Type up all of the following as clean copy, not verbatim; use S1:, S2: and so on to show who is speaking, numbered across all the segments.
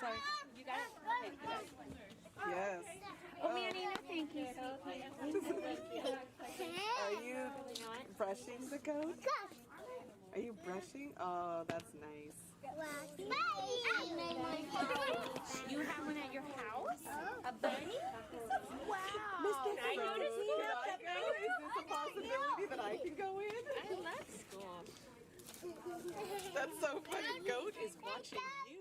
S1: try.
S2: You got it?
S1: Yes.
S2: Oh, Manny, thank you.
S1: Are you brushing the goat? Are you brushing? Oh, that's nice.
S2: You have one at your house? A bunny? Wow.
S1: I noticed you. Is this a possibility that I can go in?
S2: I love school.
S1: That's so funny. Goat is watching you.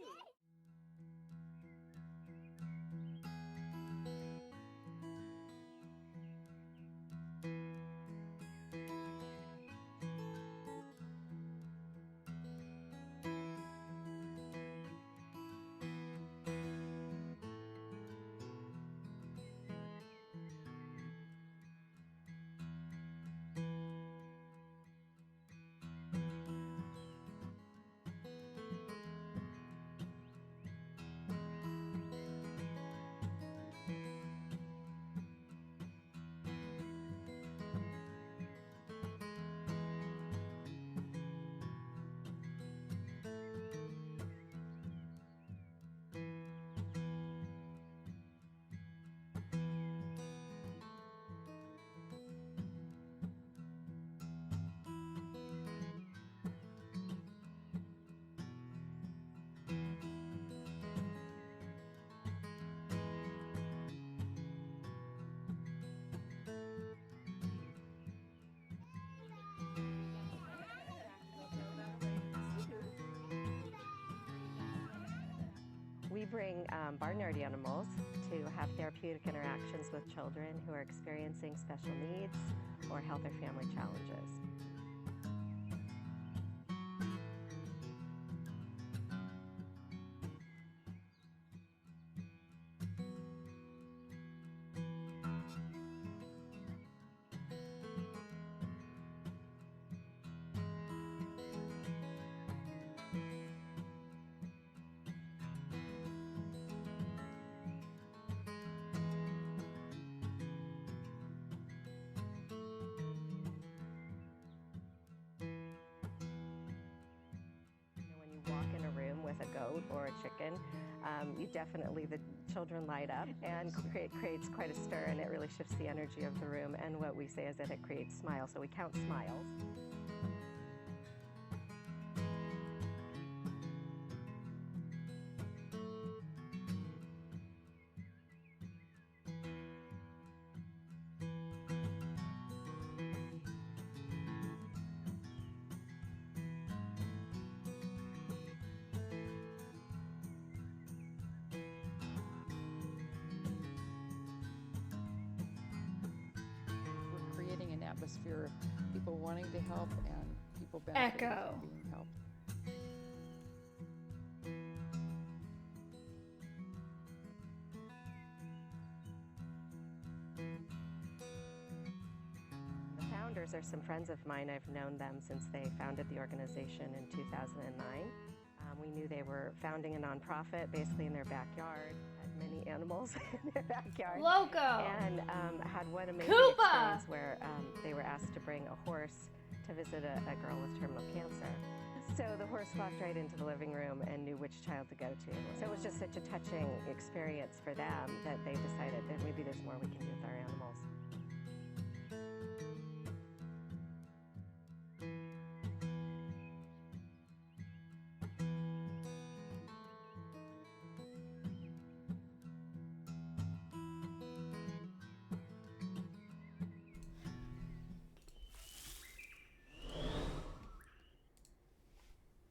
S3: We bring barnyard animals to have therapeutic interactions with children who are experiencing special needs or health or family challenges. When you walk in a room with a goat or a chicken, the children light up and creates quite a stir, and it really shifts the energy of the room. And what we say is that it creates smiles, so we count smiles.
S4: Creating an atmosphere of people wanting to help and people benefiting from being helped.
S3: The founders are some friends of mine. I've known them since they founded the organization in 2009. We knew they were founding a nonprofit basically in their backyard, had many animals in their backyard.
S5: Loco!
S3: And had one amazing
S5: Koopa!
S3: experience where they were asked to bring a horse to visit a girl with terminal cancer. So the horse walked right into the living room and knew which child to go to. So it was just such a touching experience for them that they decided that maybe there's more we can do with our animals.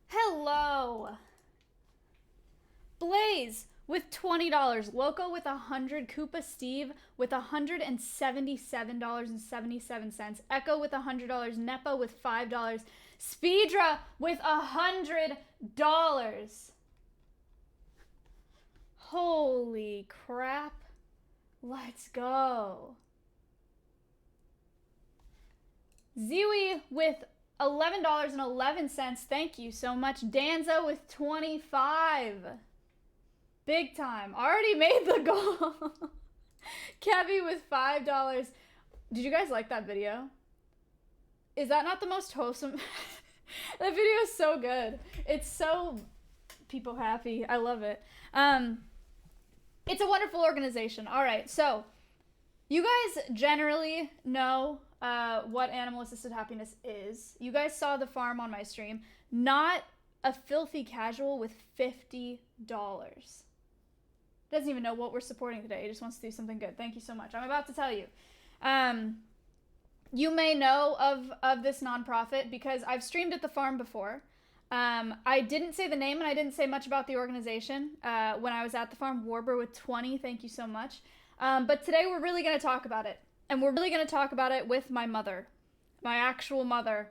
S5: Hello! Blaze with $20, Loco with $100, Koopa Steve with $177.77, Echo with $100, Nepa with $5, Speedra with $100. Holy crap. Let's go. Ziwi with $11.11. Thank you so much. Danzo with 25. Big time. Already made the goal. Kevy with $5. Did you guys like that video? Is that not the most wholesome? That video is so good. It's so people happy. I love it. It's a wonderful organization. All right, so you guys generally know what animal-assisted happiness is. You guys saw the farm on my stream. Not a filthy casual with $50. Doesn't even know what we're supporting today. He just wants to do something good. Thank you so much. I'm about to tell you. You may know of this nonprofit because I've streamed at the farm before. I didn't say the name and I didn't say much about the organization when I was at the farm. Warber with 20, thank you so much. But today we're really going to talk about it. And we're really going to talk about it with my mother. My actual mother.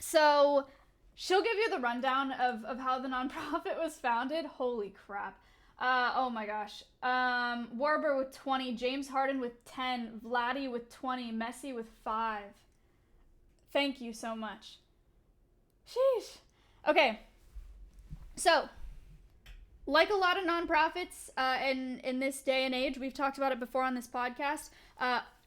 S5: So she'll give you the rundown of how the nonprofit was founded. Holy crap. Oh my gosh. Warber with 20, James Harden with 10, Vladdy with 20, Messi with 5. Thank you so much. Sheesh. Okay. So, like a lot of nonprofits in this day and age, we've talked about it before on this podcast,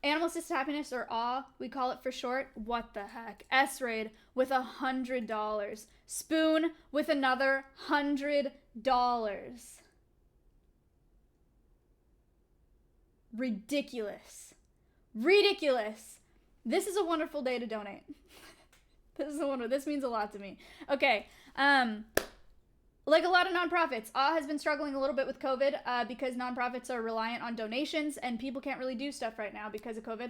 S5: Animal Assisted Happiness, or AW, we call it for short. What the heck? S-Raid with $100. Spoon with another $100. Ridiculous. Ridiculous. This is a wonderful day to donate. This means a lot to me. Okay. Like a lot of nonprofits, AW has been struggling a little bit with COVID because nonprofits are reliant on donations and people can't really do stuff right now because of COVID.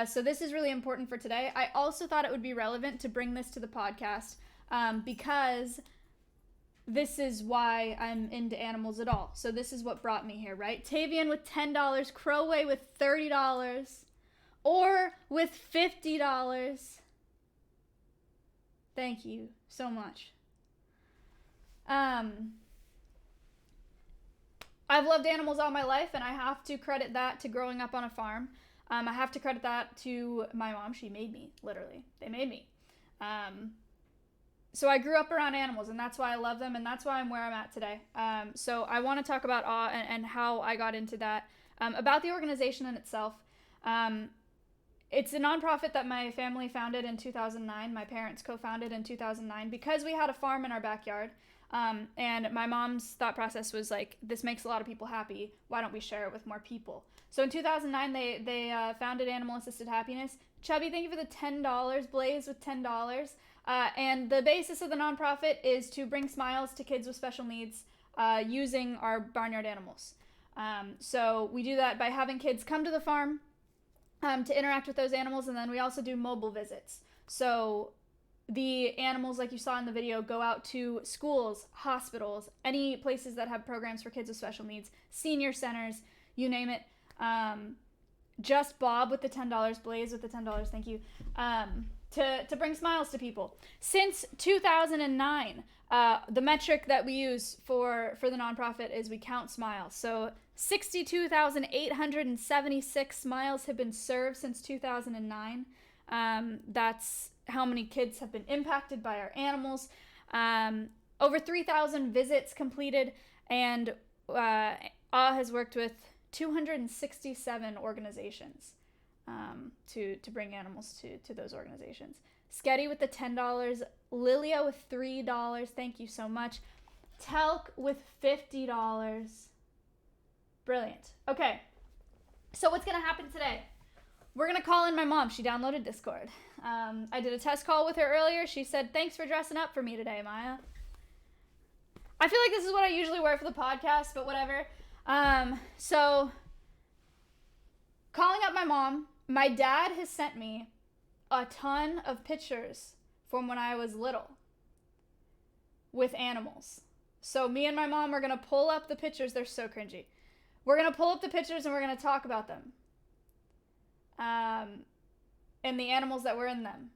S5: So this is really important for today. I also thought it would be relevant to bring this to the podcast because this is why I'm into animals at all. So this is what brought me here, right? Tavian with $10, Crowway with $30, or with $50. Thank you so much. I've loved animals all my life, and I have to credit that to growing up on a farm. I have to credit that to my mom. She made me, literally. They made me. So I grew up around animals, and that's why I love them, and that's why I'm where I'm at today. So I want to talk about AW and how I got into that. About the organization in itself. It's a nonprofit that my family founded in 2009. My parents co-founded in 2009 because we had a farm in our backyard. And my mom's thought process was like, this makes a lot of people happy. Why don't we share it with more people? So in 2009, they founded Animal Assisted Happiness. Chubby, thank you for the $10. Blaze with $10. And the basis of the nonprofit is to bring smiles to kids with special needs using our barnyard animals. So we do that by having kids come to the farm to interact with those animals, and then we also do mobile visits. So the animals, like you saw in the video, go out to schools, hospitals, any places that have programs for kids with special needs, senior centers, you name it. Just Bob with the $10, Blaze with the $10, thank you, to bring smiles to people. Since 2009, the metric that we use for the nonprofit is we count smiles. So 62,876 smiles have been served since 2009. That's how many kids have been impacted by our animals. Over 3,000 visits completed, and AW has worked with 267 organizations to bring animals to those organizations. Sketty with the $10, Lilia with $3, thank you so much. Telk with $50. Brilliant. Okay, so what's gonna happen today? We're gonna call in my mom. She downloaded Discord. I did a test call with her earlier. She said, thanks for dressing up for me today, Maya. I feel like this is what I usually wear for the podcast, but whatever. So, calling up my mom. My dad has sent me a ton of pictures from when I was little with animals. So me and my mom are gonna pull up the pictures. They're so cringy. We're gonna pull up the pictures and we're gonna talk about them. And the animals that were in them.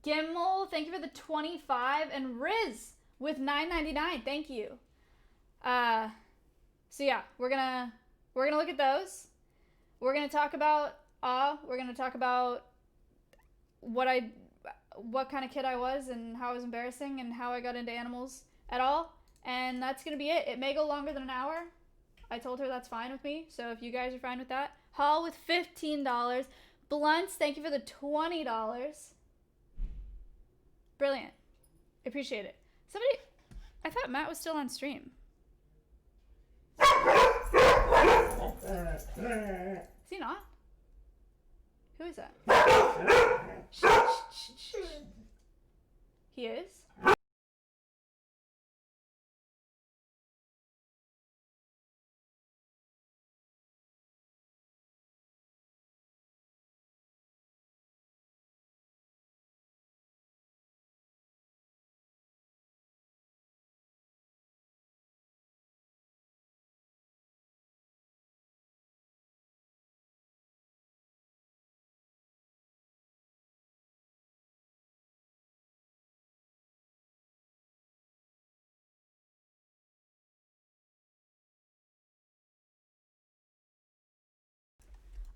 S5: Gimel, thank you for the 25, and Riz with $9.99, thank you. So yeah, we're gonna look at those. We're gonna talk about we're gonna talk about what kind of kid I was and how I was embarrassing and how I got into animals at all. And that's gonna be it. It may go longer than an hour. I told her that's fine with me, so if you guys are fine with that. Hall with $15. Blunts, thank you for the $20. Brilliant. Appreciate it. Somebody, I thought Matt was still on stream. Is he not? Who is that? Shh, shh, shh, shh. He is?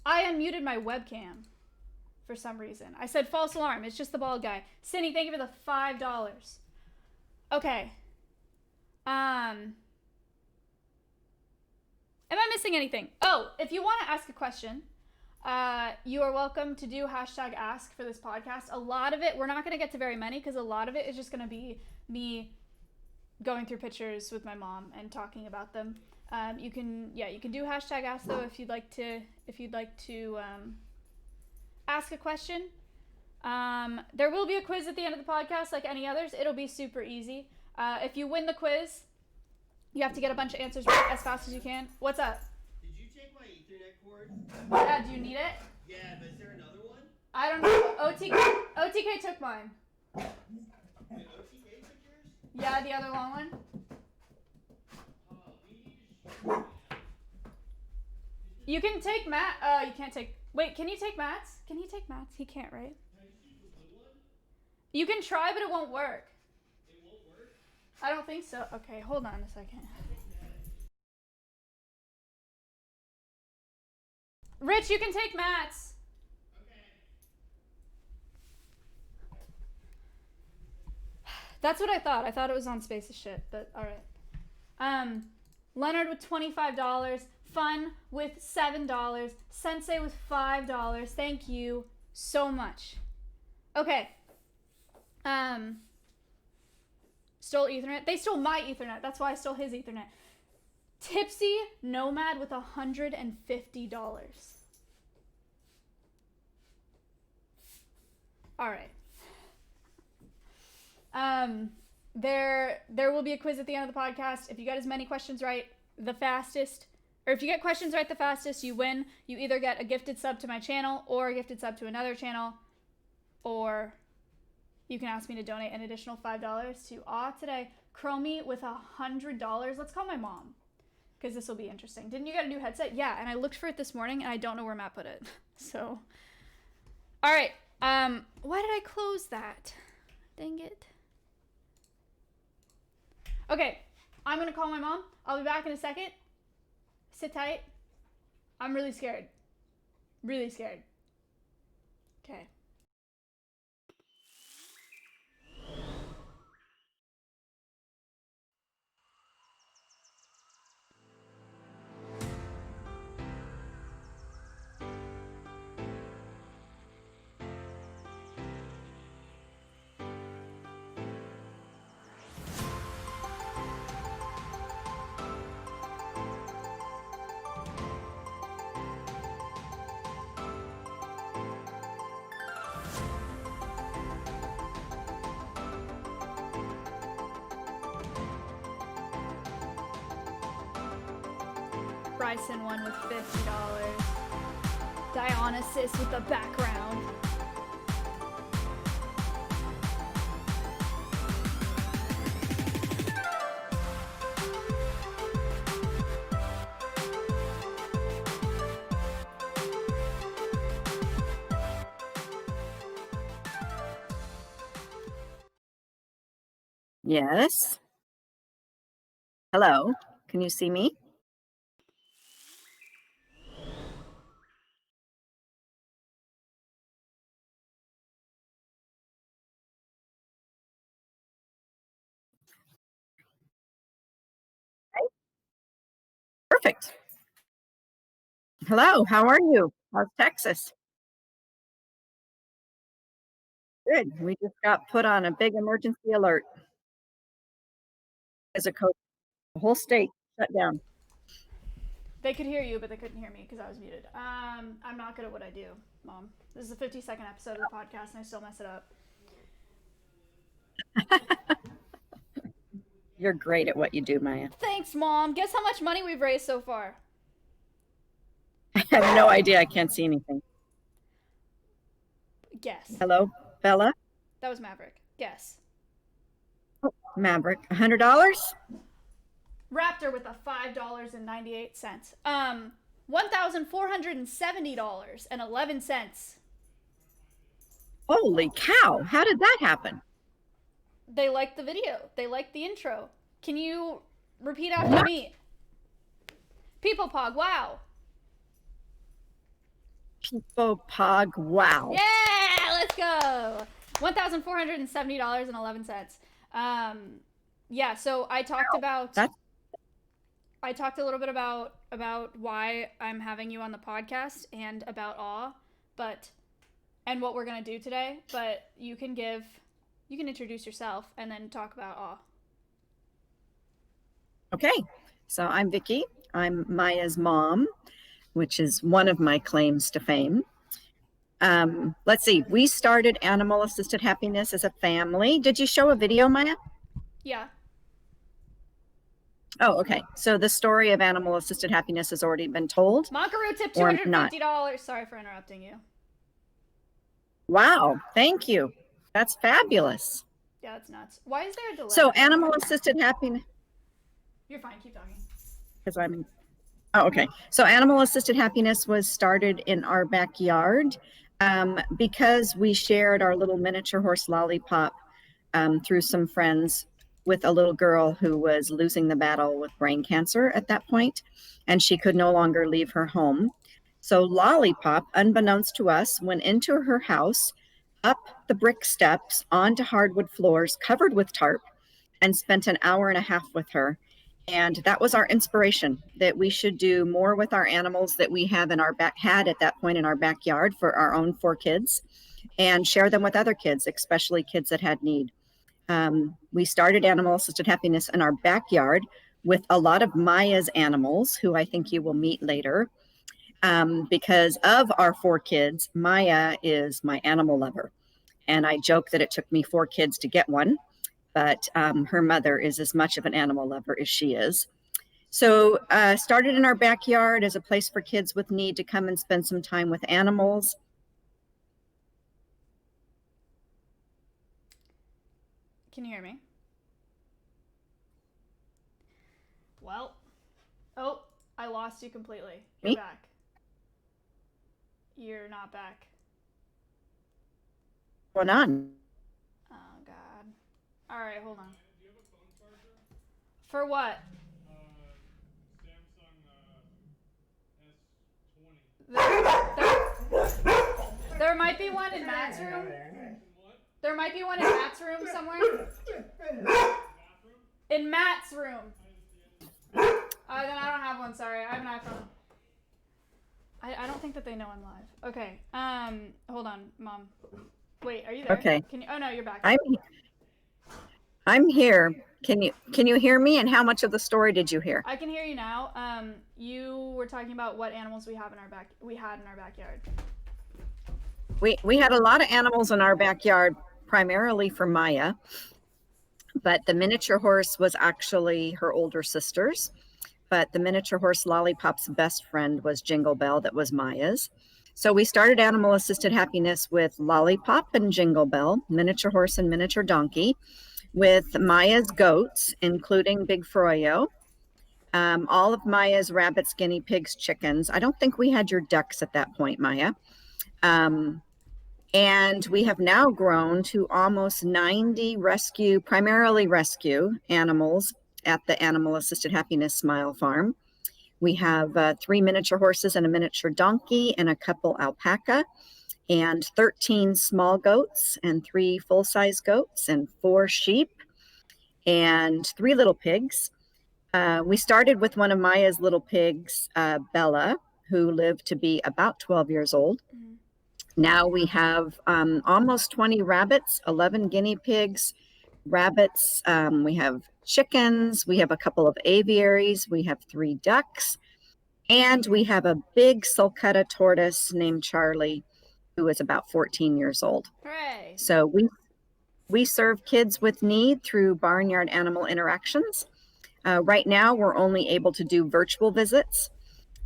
S5: I unmuted my webcam for some reason. I said false alarm. It's just the bald guy. Cindy, thank you for the $5. Okay. Am I missing anything? Oh, if you want to ask a question, you are welcome to do hashtag ask for this podcast. A lot of it, we're not going to get to very many because a lot of it is just going to be me going through pictures with my mom and talking about them. You can do hashtag ask though if you'd like to ask a question. There will be a quiz at the end of the podcast like any others. It'll be super easy. If you win the quiz, you have to get a bunch of answers right as fast as you can. What's up?
S6: Did you take my Ethernet cord?
S5: Yeah, do you need it?
S6: Yeah, but is there another one?
S5: I don't know. OTK took mine.
S6: Wait, OTK took yours?
S5: Yeah, the other long one. You can take Matt. You can't take. Wait, can you take Matt's? Can he take Matt's? He can't, right?
S6: Can I just use the blue one?
S5: You can try, but it won't work.
S6: It won't work?
S5: I don't think so. Okay, hold on a second. Rich, you can take Matt's.
S6: Okay.
S5: That's what I thought. I thought it was on Space as shit, but alright. Leonard with $25. Fun with $7. Sensei with $5. Thank you so much. Okay. Stole Ethernet. They stole my Ethernet. That's why I stole his Ethernet. Tipsy Nomad with $150. All right. There will be a quiz at the end of the podcast. If you get as many questions right the fastest, or if you get questions right the fastest, you win. You either get a gifted sub to my channel or a gifted sub to another channel, or you can ask me to donate an additional $5 to today. Chromie with $100. Let's call my mom, because this will be interesting. Didn't you get a new headset? Yeah, and I looked for it this morning, and I don't know where Matt put it. So, all right. Why did I close that? Dang it. Okay, I'm going to call my mom. I'll be back in a second. Sit tight. I'm really scared. Really scared. Okay. Bryson won with $50. Dionysus with the background.
S7: Yes. Hello. Can you see me? Perfect. Hello. How are you? How's Texas? Good. We just got put on a big emergency alert. As a coach, the whole state shut down.
S5: They could hear you, but they couldn't hear me because I was muted. I'm not good at what I do, Mom. This is the 52nd episode of the podcast, and I still mess it up.
S7: You're great at what you do, Maya.
S5: Thanks, Mom. Guess how much money we've raised so far?
S7: I have no idea. I can't see anything.
S5: Guess.
S7: Hello, Bella?
S5: That was Maverick. Guess.
S7: Oh, Maverick. $100?
S5: Raptor with a $5.98. $1,470.11.
S7: Holy cow. How did that happen?
S5: They liked the video. They liked the intro. Can you repeat after me? People Pog, wow.
S7: People Pog, wow.
S5: Yeah, let's go. $1,470.11. Yeah, so I talked about I talked a little bit about why I'm having you on the podcast and about awe, and what we're gonna do today, but you can introduce yourself and then talk about awe.
S7: Okay, so I'm Vicki. I'm Maya's mom, which is one of my claims to fame. Let's see, we started Animal Assisted Happiness as a family. Did you show a video, Maya?
S5: Yeah.
S7: Oh, okay. So the story of Animal Assisted Happiness has already been told.
S5: Monkaroo tip
S7: Or
S5: $250. Sorry for interrupting you.
S7: Wow, thank you. That's fabulous.
S5: Yeah, that's nuts. Why is there a delay?
S7: So Animal Assisted Happiness,
S5: You're fine, keep talking.
S7: because oh, okay. So Animal Assisted Happiness was started in our backyard because we shared our little miniature horse Lollipop through some friends with a little girl who was losing the battle with brain cancer at that point, and she could no longer leave her home. So Lollipop, unbeknownst to us, went into her house, up the brick steps, onto hardwood floors covered with tarp, and spent an hour and a half with her. And that was our inspiration, that we should do more with our animals that we have in our had at that point in our backyard for our own 4 kids, and share them with other kids, especially kids that had need. We started Animal Assisted Happiness in our backyard with a lot of Maya's animals, who I think you will meet later. Because of our 4 kids, Maya is my animal lover. And I joke that it took me 4 kids to get one, but her mother is as much of an animal lover as she is. So started in our backyard as a place for kids with need to come and spend some time with animals.
S5: Can you hear me? Well, oh, I lost you completely. You're
S7: Me?
S5: back. You're not back.
S7: What's going on?
S5: Oh, God. All right, hold on.
S6: Do you have a phone charger?
S5: For what?
S6: Samsung S20.
S5: There might be one in Matt's room. There might be one in Matt's room somewhere. In Matt's room. Then I don't have one, sorry. I have an iPhone. I don't think that they know I'm live. Okay. Hold on, Mom. Wait, are you there?
S7: Okay.
S5: Can you? Oh no, you're back.
S7: I'm here. Can you hear me? And how much of the story did you hear?
S5: I can hear you now. You were talking about what animals we had in our backyard.
S7: We had a lot of animals in our backyard, primarily for Maya, but the miniature horse was actually her older sister's. But the miniature horse Lollipop's best friend was Jingle Bell, that was Maya's. So we started Animal Assisted Happiness with Lollipop and Jingle Bell, miniature horse and miniature donkey, with Maya's goats, including Big Froyo, all of Maya's rabbits, guinea pigs, chickens. I don't think we had your ducks at that point, Maya. And we have now grown to almost 90 primarily rescue animals at the Animal Assisted Happiness Smile Farm. We have 3 miniature horses and a miniature donkey and a couple alpaca and 13 small goats and 3 full-size goats and 4 sheep and 3 little pigs. We started with one of Maya's little pigs, Bella, who lived to be about 12 years old. Mm-hmm. Now we have almost 20 rabbits, 11 guinea pigs, rabbits. We have chickens, we have a couple of aviaries, we have 3 ducks, and we have a big sulcata tortoise named Charlie, who is about 14 years old.
S5: Hooray.
S7: So we serve kids with need through Barnyard Animal Interactions. Right now, we're only able to do virtual visits.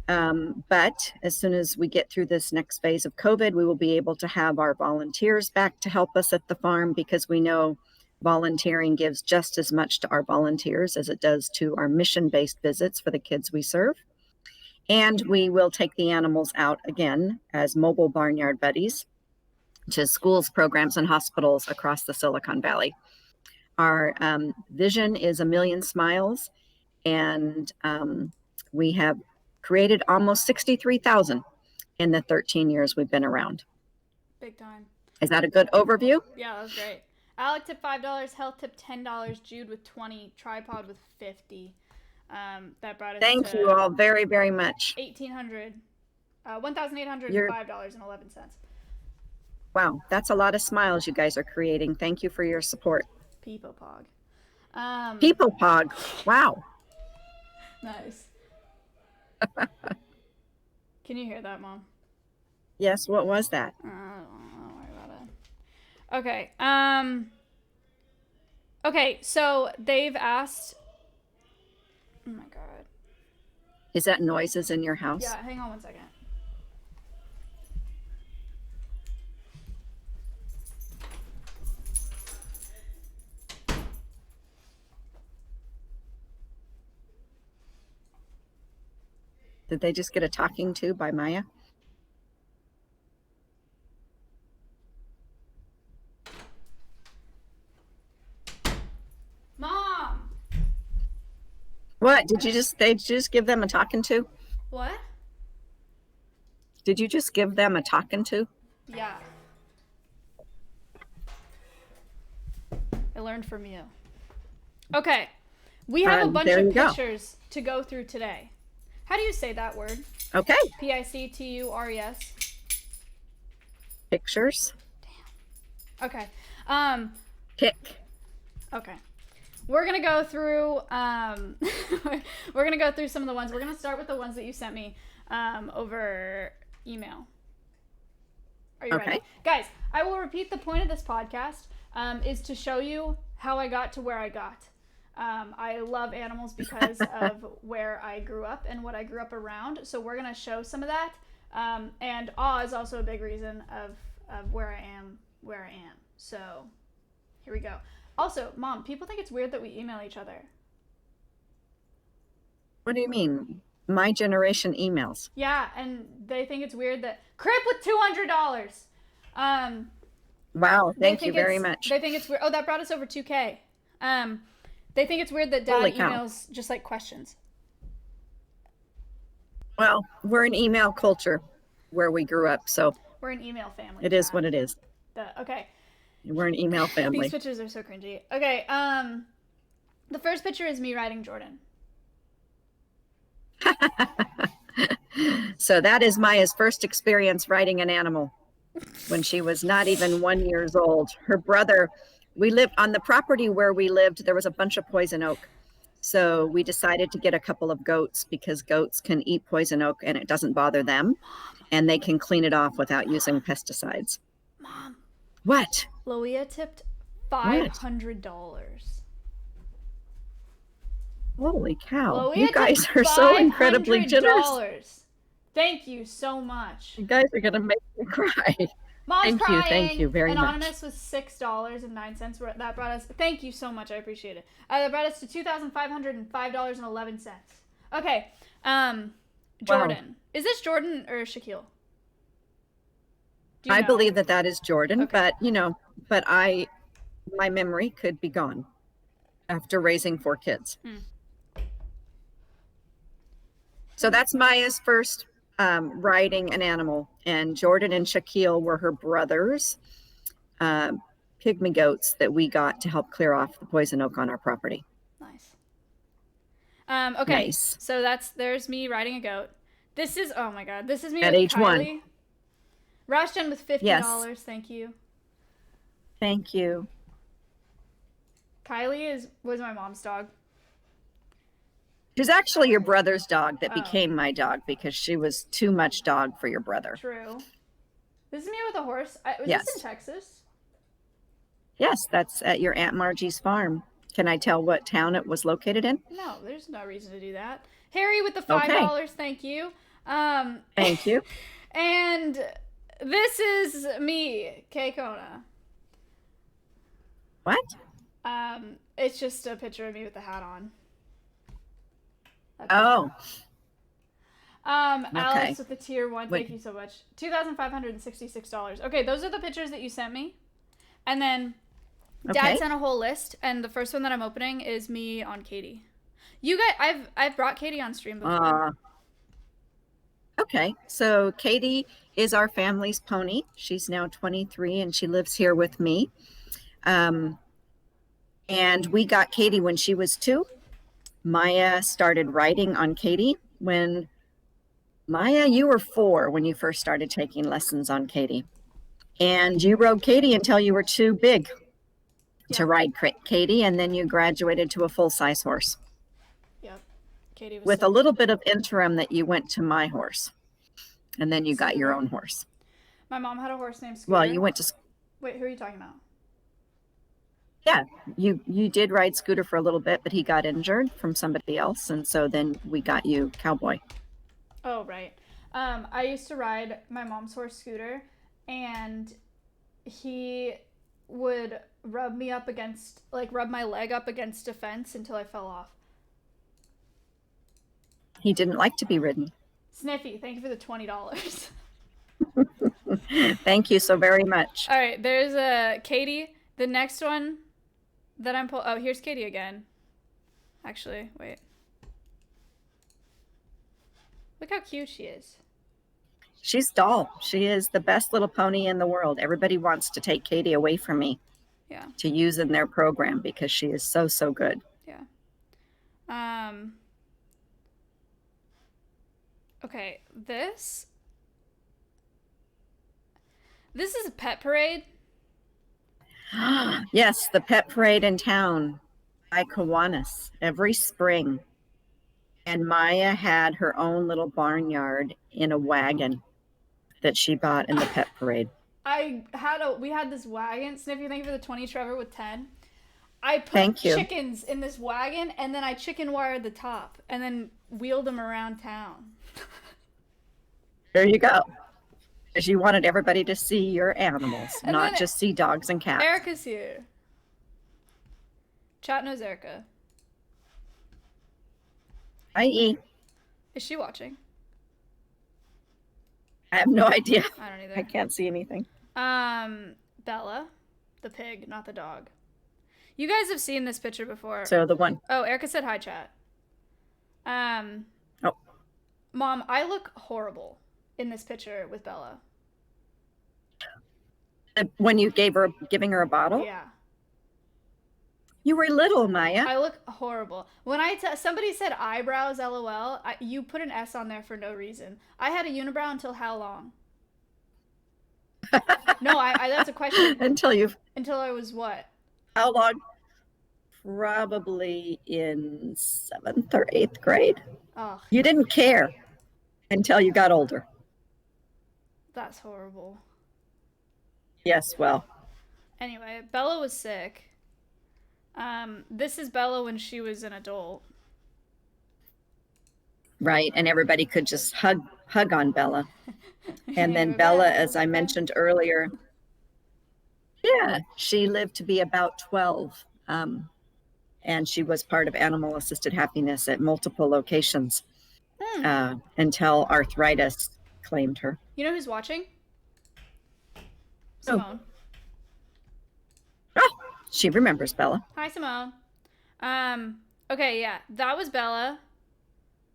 S7: But as soon as we get through this next phase of COVID, we will be able to have our volunteers back to help us at the farm, because we know volunteering gives just as much to our volunteers as it does to our mission-based visits for the kids we serve. And we will take the animals out again as mobile barnyard buddies to schools, programs, and hospitals across the Silicon Valley. Our vision is 1 million smiles, and we have created almost 63,000 in the 13 years we've been around.
S5: Big time.
S7: Is that a good overview?
S5: Yeah, that was great. Alec tipped $5, Health tipped $10, Jude with 20, Tripod with 50. That brought us
S7: Thank
S5: to
S7: you all very, very much.
S5: $1,805.11.
S7: Wow, that's a lot of smiles you guys are creating. Thank you for your support.
S5: Peepo Pog.
S7: People Pog. Wow.
S5: Nice. Can you hear that, Mom?
S7: Yes, what was that?
S5: Don't worry about it. Okay. Okay, so they've asked. Oh my god.
S7: Is that noises in your house?
S5: Yeah, hang on one second.
S7: Did they just get a talking to by Maya?
S5: Mom!
S7: What? Did they just give them a talking to?
S5: What?
S7: Did you just give them a talking to?
S5: Yeah. I learned from you. Okay. We have a bunch
S7: there
S5: of
S7: you go.
S5: pictures to go through today. How do you say that word?
S7: Okay.
S5: Pictures.
S7: Pictures.
S5: Okay.
S7: Pick.
S5: Okay. We're gonna go through we're gonna go through some of the ones. We're gonna start with the ones that you sent me over email. Are you ready? Guys, I will repeat the point of this podcast is to show you how I got to where I got. I love animals because of where I grew up and what I grew up around. So we're going to show some of that. And awe is also a big reason of where I am. So here we go. Also, Mom, people think it's weird that we email each other.
S7: What do you mean? My generation emails.
S5: Yeah, and they think it's weird that Crip with $200.
S7: Wow, thank you very much.
S5: They think it's weird. Oh, that brought us over 2K. They think it's weird that Dad emails just like questions.
S7: Well, we're an email culture where we grew up, so
S5: we're an email family.
S7: It is what it is.
S5: Okay.
S7: We're an email family.
S5: These pictures are so cringy. Okay, the first picture is me riding Jordan.
S7: So that is Maya's first experience riding an animal when she was not even 1 year old. Her brother, we lived on the property where we lived, there was a bunch of poison oak. So we decided to get a couple of goats because goats can eat poison oak and it doesn't bother them. And they can clean it off without using pesticides.
S5: Mom.
S7: What?
S5: Loia tipped $500.
S7: Holy cow.
S5: Loia
S7: you guys are so incredibly generous.
S5: Thank you so much.
S7: You guys are going to make me cry.
S5: Mom's crying.
S7: Thank you very
S5: Anonymous
S7: much.
S5: was $6.09. That brought us. Thank you so much. I appreciate it. That brought us to $2,505.11. Okay. Jordan. Wow. Is this Jordan or Shaquille?
S7: I believe that is Jordan, okay. but my memory could be gone after raising 4 kids. So that's Maya's first riding an animal, and Jordan and Shaquille were her brothers, pygmy goats that we got to help clear off the poison oak on our property.
S5: Nice. Okay, nice. So there's me riding a goat. This is, oh my God, this is me
S7: at
S5: with
S7: age
S5: Kylie.
S7: 1.
S5: Rashton with $50, yes. Thank you.
S7: Thank you.
S5: Kylie was my mom's dog.
S7: She's actually your brother's dog that
S5: Oh.
S7: became my dog because she was too much dog for your brother.
S5: True. This is me with a horse. Was
S7: Yes.
S5: this in Texas?
S7: Yes, that's at your Aunt Margie's farm. Can I tell what town it was located in?
S5: No, there's no reason to do that. Harry with the $5, thank you.
S7: Thank you.
S5: And this is me, Kay Kona.
S7: What?
S5: It's just a picture of me with the hat on. That's
S7: Oh,
S5: Alex with the tier 1, thank you so much. $2,566. Okay, those are the pictures that you sent me. And then Dad sent a whole list, and the first one that I'm opening is me on Katie. You guys, I've brought Katie on stream before.
S7: Okay, so Katie is our family's pony. She's now 23 and she lives here with me. And we got Katie when she was 2. Maya started riding on Katie when, Maya, you were 4 when you first started taking lessons on Katie. And you rode Katie until you were too big to ride Katie, and then you graduated to a full-size horse.
S5: Yep. Katie was
S7: With a little bit of interim that you went to my horse. And then you got your own horse.
S5: My mom had a horse named Scooter.
S7: Well, you went to...
S5: Wait, who are you talking about?
S7: Yeah, you did ride Scooter for a little bit, but he got injured from somebody else, and so then we got you Cowboy.
S5: Oh, right. I used to ride my mom's horse Scooter, and he would rub my leg up against a fence until I fell off.
S7: He didn't like to be ridden.
S5: Sniffy, thank you for the $20.
S7: Thank you so very much.
S5: All right, there's Katie. The next one that I'm oh, here's Katie again. Actually, wait. Look how cute she is.
S7: She's doll. She is the best little pony in the world. Everybody wants to take Katie away from me.
S5: Yeah.
S7: To use in their program because she is so, so good.
S5: Yeah. Okay, this is a pet parade.
S7: Yes, the pet parade in town by Kiwanis every spring. And Maya had her own little barnyard in a wagon that she bought in the pet parade.
S5: We had this wagon. Sniffy, thank you for the 20, Trevor with 10. I put chickens in this wagon, and then I chicken wired the top, and then wheeled them around town.
S7: There you go. Because you wanted everybody to see your animals, not just see dogs and cats.
S5: Erica's here. Chat knows Erica.
S7: Hi, E.
S5: Is she watching?
S7: I have no idea.
S5: I don't either.
S7: I can't see anything.
S5: Bella, the pig, not the dog. You guys have seen this picture before.
S7: So the one.
S5: Oh, Erica said hi, chat.
S7: Oh.
S5: Mom, I look horrible in this picture with Bella.
S7: When you giving her a bottle?
S5: Yeah.
S7: You were little, Maya.
S5: I look horrible. When somebody said eyebrows, LOL, you put an S on there for no reason. I had a unibrow until how long? No, that's a question. Until I was what?
S7: How long? Probably in 7th or 8th grade.
S5: Oh.
S7: You didn't care until you got older.
S5: That's horrible.
S7: Yes, well.
S5: Anyway, Bella was sick. This is Bella when she was an adult.
S7: Right, and everybody could just hug on Bella. And then Bella, as I mentioned earlier, yeah, she lived to be about 12. And she was part of Animal Assisted Happiness at multiple locations until arthritis claimed her.
S5: You know who's watching? Simone.
S7: Oh, she remembers Bella.
S5: Hi, Simone. Okay, yeah, that was Bella.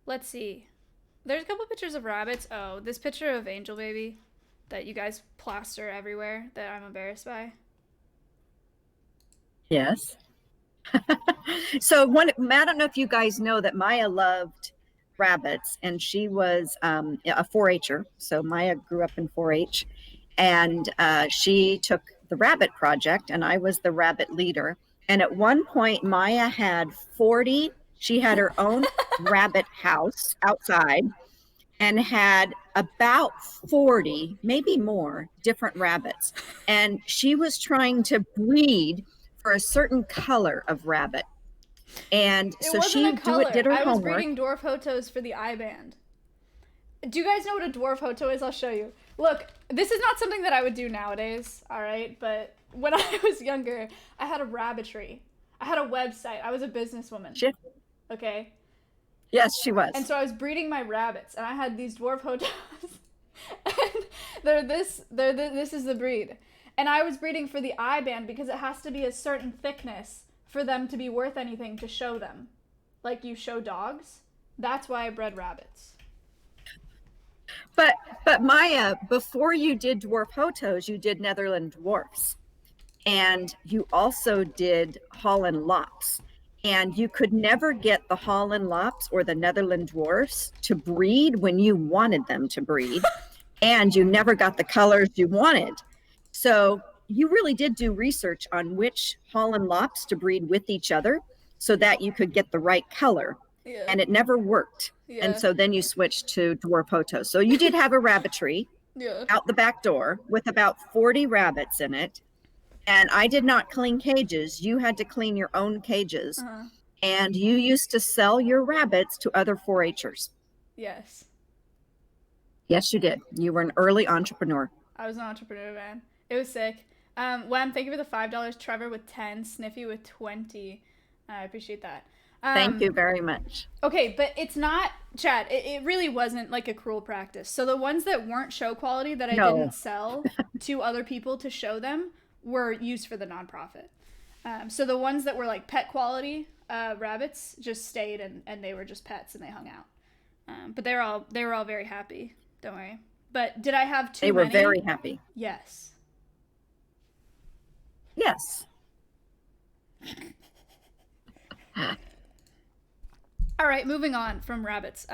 S5: Let's see. There's a couple pictures of rabbits. Oh, this picture of Angel Baby that you guys plaster everywhere that I'm embarrassed by.
S7: Yes. So I don't know if you guys know that Maya loved rabbits, and she was a 4-H'er. So Maya grew up in 4-H, and she took the rabbit project, and I was the rabbit leader. And at one point, Maya had 40, she had her own rabbit house outside and had about 40, maybe more, different rabbits. And she was trying to breed for a certain color of rabbit. And
S5: It
S7: so
S5: wasn't
S7: she
S5: a color.
S7: did her
S5: I was
S7: homework.
S5: breeding dwarf hotos for the I band. Do you guys know what a dwarf hoto is? I'll show you. Look, this is not something that I would do nowadays, all right? But when I was younger, I had a rabbitry. I had a website. I was a businesswoman.
S7: She,
S5: Okay?
S7: yes, she was.
S5: And so I was breeding my rabbits, and I had these dwarf hotos. And this is the breed. And I was breeding for the I band because it has to be a certain thickness for them to be worth anything to show them. Like you show dogs. That's why I bred rabbits.
S7: But Maya, before you did dwarf hotos, you did Netherland dwarfs. And you also did Holland lops. And you could never get the Holland lops or the Netherland dwarfs to breed when you wanted them to breed. And you never got the colors you wanted. So you really did do research on which Holland lops to breed with each other so that you could get the right color.
S5: Yeah.
S7: And it never worked.
S5: Yeah.
S7: And so then you switched to dwarf hotos. So you did have a rabbitry
S5: Yeah.
S7: out the back door with about 40 rabbits in it. And I did not clean cages. You had to clean your own cages.
S5: Uh-huh.
S7: And you used to sell your rabbits to other 4-Hers.
S5: Yes.
S7: Yes, you did. You were an early entrepreneur.
S5: I was an entrepreneur, man. It was sick. Wham, thank you for the $5. Trevor with 10. Sniffy with 20. I appreciate that.
S7: Thank you very much.
S5: Okay, but it's not, Chad, it really wasn't like a cruel practice. So the ones that weren't show quality that I didn't sell to other people to show them were used for the nonprofit. So the ones that were like pet quality rabbits just stayed and they were just pets and they hung out. But they were all very happy. Don't worry. But did I have too many?
S7: They were very happy.
S5: Yes.
S7: Yes.
S5: All right, moving on from rabbits.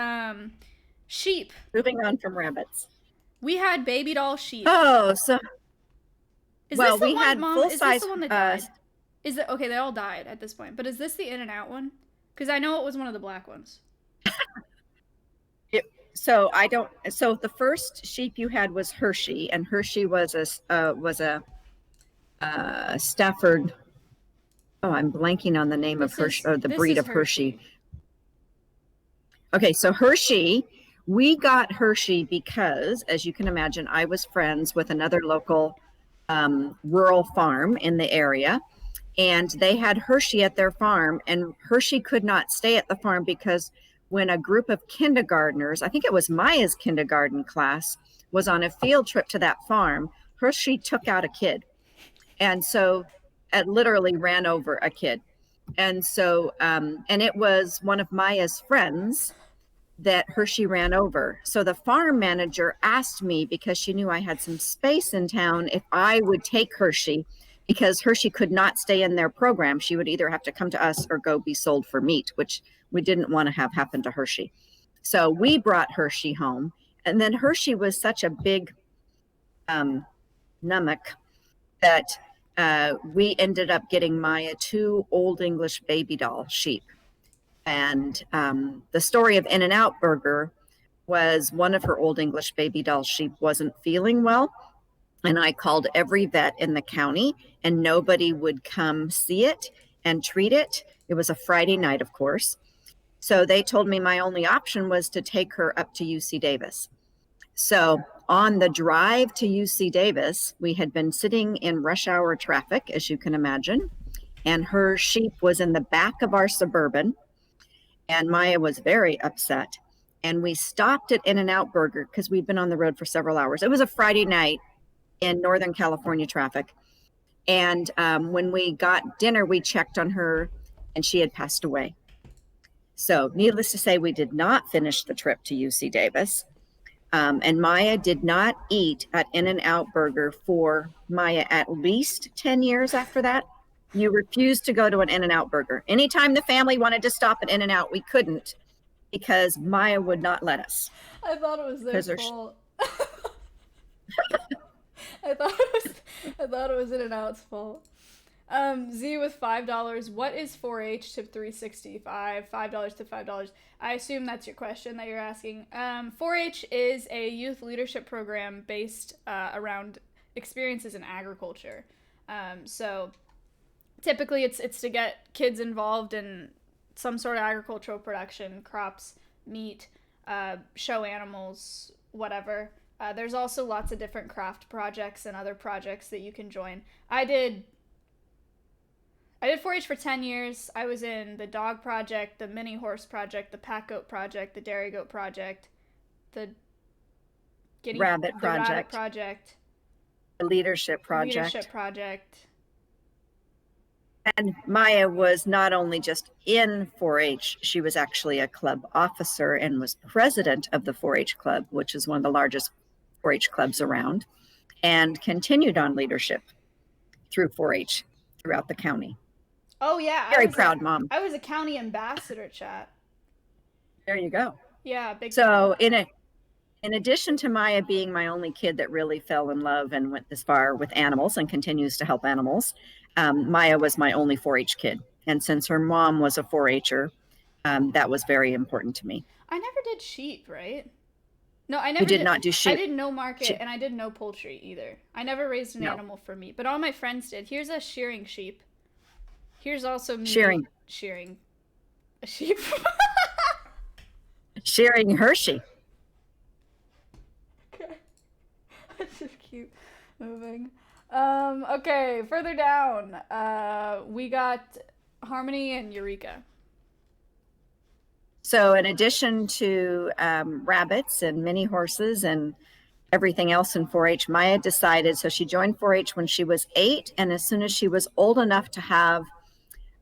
S5: Sheep.
S7: Moving on from rabbits.
S5: We had baby doll sheep.
S7: Oh, so
S5: Is
S7: well,
S5: this the
S7: we
S5: one,
S7: had
S5: Mom?
S7: full
S5: Is
S7: size.
S5: this the one that died? Is it okay? They all died at this point. But is this the In-N-Out one? Because I know it was one of the black ones.
S7: So I don't. So the first sheep you had was Hershey, and Hershey was a Stafford. Oh, I'm blanking on the name of Hershey or the breed of Hershey. Okay, so Hershey, we got Hershey because, as you can imagine, I was friends with another local rural farm in the area, and they had Hershey at their farm, and Hershey could not stay at the farm because when a group of kindergartners, I think it was Maya's kindergarten class, was on a field trip to that farm, Hershey took out a kid. And so it literally ran over a kid. And so, and it was one of Maya's friends that Hershey ran over. So the farm manager asked me, because she knew I had some space in town, if I would take Hershey, because Hershey could not stay in their program. She would either have to come to us or go be sold for meat, which we didn't want to have happen to Hershey. So we brought Hershey home. And then Hershey was such a big nummock that we ended up getting Maya 2 Old English baby doll sheep. And the story of In-N-Out Burger was one of her Old English baby doll sheep wasn't feeling well. And I called every vet in the county and nobody would come see it and treat it. It was a Friday night, of course. So they told me my only option was to take her up to UC Davis. So on the drive to UC Davis, we had been sitting in rush hour traffic, as you can imagine, and her sheep was in the back of our Suburban, and Maya was very upset. And we stopped at In-N-Out Burger because we'd been on the road for several hours. It was a Friday night in Northern California traffic. And when we got dinner, we checked on her and she had passed away. So needless to say, we did not finish the trip to UC Davis. And Maya did not eat at In-N-Out Burger for Maya at least 10 years after that. You refused to go to an In-N-Out Burger. Anytime the family wanted to stop at In-N-Out, we couldn't because Maya would not let us.
S5: I thought it was their fault. I thought it was In-N-Out's fault. Z with $5. What is 4-H tip 365? $5 to $5. I assume that's your question that you're asking. 4-H is a youth leadership program based around experiences in agriculture. So typically it's to get kids involved in some sort of agricultural production, crops, meat, show animals, whatever. There's also lots of different craft projects and other projects that you can join. I did 4-H for 10 years. I was in the dog project, the mini horse project, the pack goat project, the dairy goat project, the
S7: Rabbit project.
S5: rabbit project,
S7: The leadership
S5: leadership project.
S7: And Maya was not only just in 4-H, she was actually a club officer and was president of the 4-H club, which is one of the largest 4-H clubs around, and continued on leadership through 4-H throughout the county.
S5: Oh yeah,
S7: Very proud mom.
S5: I was a county ambassador, chat.
S7: There you go.
S5: Yeah, big.
S7: So in addition to Maya being my only kid that really fell in love and went this far with animals and continues to help animals, Maya was my only 4-H kid. And since her mom was a 4-Her, that was very important to me.
S5: I never did sheep, right? No, I never
S7: did not do sheep.
S5: I did no market, and I did no poultry either. I never raised an animal for meat, but all my friends did. Here's a shearing sheep. Here's also me shearing a sheep.
S7: Shearing Hershey.
S5: Okay. That's just cute. Moving. Okay, further down, we got Harmony and Eureka.
S7: So in addition to rabbits and mini horses and everything else in 4-H, Maya decided, so she joined 4-H when she was 8, and as soon as she was old enough to have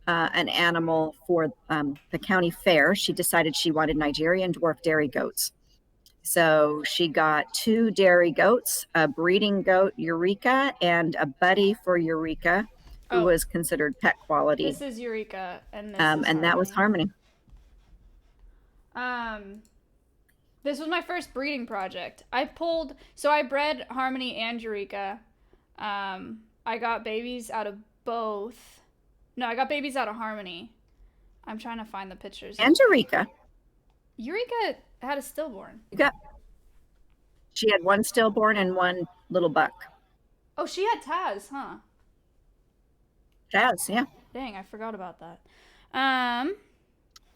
S7: an animal for the county fair, she decided she wanted Nigerian dwarf dairy goats. So she got 2 dairy goats, a breeding goat, Eureka, and a buddy for Eureka, who was considered pet quality.
S5: This is Eureka, and this
S7: and that was Harmony.
S5: This was my first breeding project. I bred Harmony and Eureka. I got babies out of both. No, I got babies out of Harmony. I'm trying to find the pictures.
S7: And Eureka.
S5: Eureka had a stillborn.
S7: She had 1 stillborn and 1 little buck.
S5: Oh, she had Taz, huh?
S7: Taz, yeah.
S5: Dang, I forgot about that.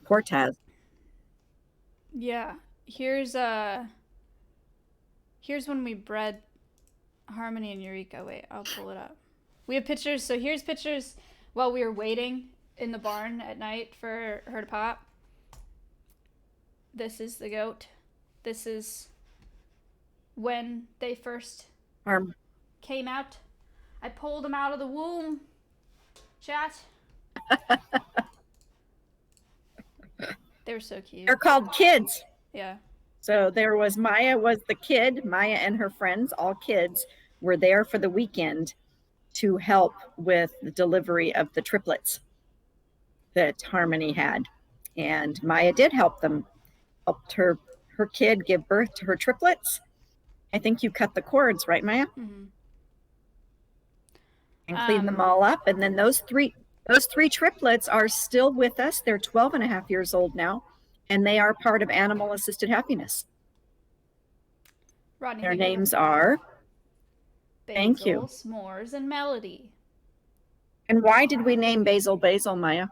S7: Poor Taz.
S5: Yeah. Here's when we bred Harmony and Eureka. Wait, I'll pull it up. We have pictures. So here's pictures while we were waiting in the barn at night for her to pop. This is the goat. This is when they first came out. I pulled them out of the womb. Chat. They were so cute.
S7: They're called kids.
S5: Yeah.
S7: So there was Maya was the kid. Maya and her friends, all kids, were there for the weekend to help with the delivery of the triplets that Harmony had. And Maya did help them, helped her kid give birth to her triplets. I think you cut the cords, right, Maya?
S5: Mm-hmm.
S7: And clean them all up. And then those three triplets are still with us. They're 12 and a half years old now, and they are part of Animal Assisted Happiness.
S5: Rodney,
S7: their names are
S5: Basil,
S7: thank you.
S5: S'mores, and Melody.
S7: And why did we name Basil, Maya?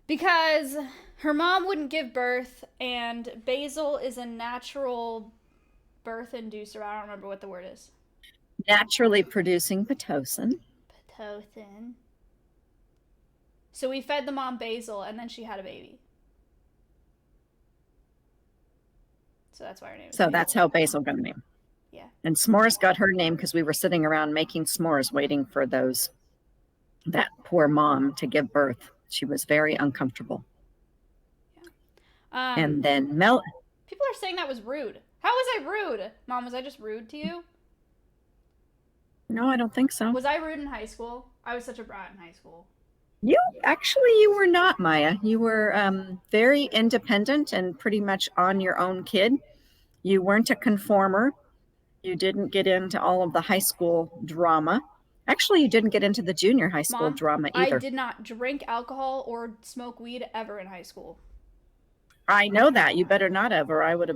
S5: Because her mom wouldn't give birth, and Basil is a natural birth inducer. I don't remember what the word is.
S7: Naturally producing Pitocin.
S5: So we fed the mom Basil, and then she had a baby. So that's why her name is Basil.
S7: That's how Basil got her name.
S5: Yeah.
S7: And S'mores got her name because we were sitting around making s'mores waiting for that poor mom to give birth. She was very uncomfortable.
S5: Yeah.
S7: And then
S5: people are saying that was rude. How was I rude? Mom, was I just rude to you?
S7: No, I don't think so.
S5: Was I rude in high school? I was such a brat in high school.
S7: You were not, Maya. You were very independent and pretty much on your own kid. You weren't a conformer. You didn't get into all of the high school drama. Actually, you didn't get into the junior high school
S5: Mom,
S7: drama
S5: I
S7: either.
S5: did not drink alcohol or smoke weed ever in high school.
S7: I know that. You better not have, or you would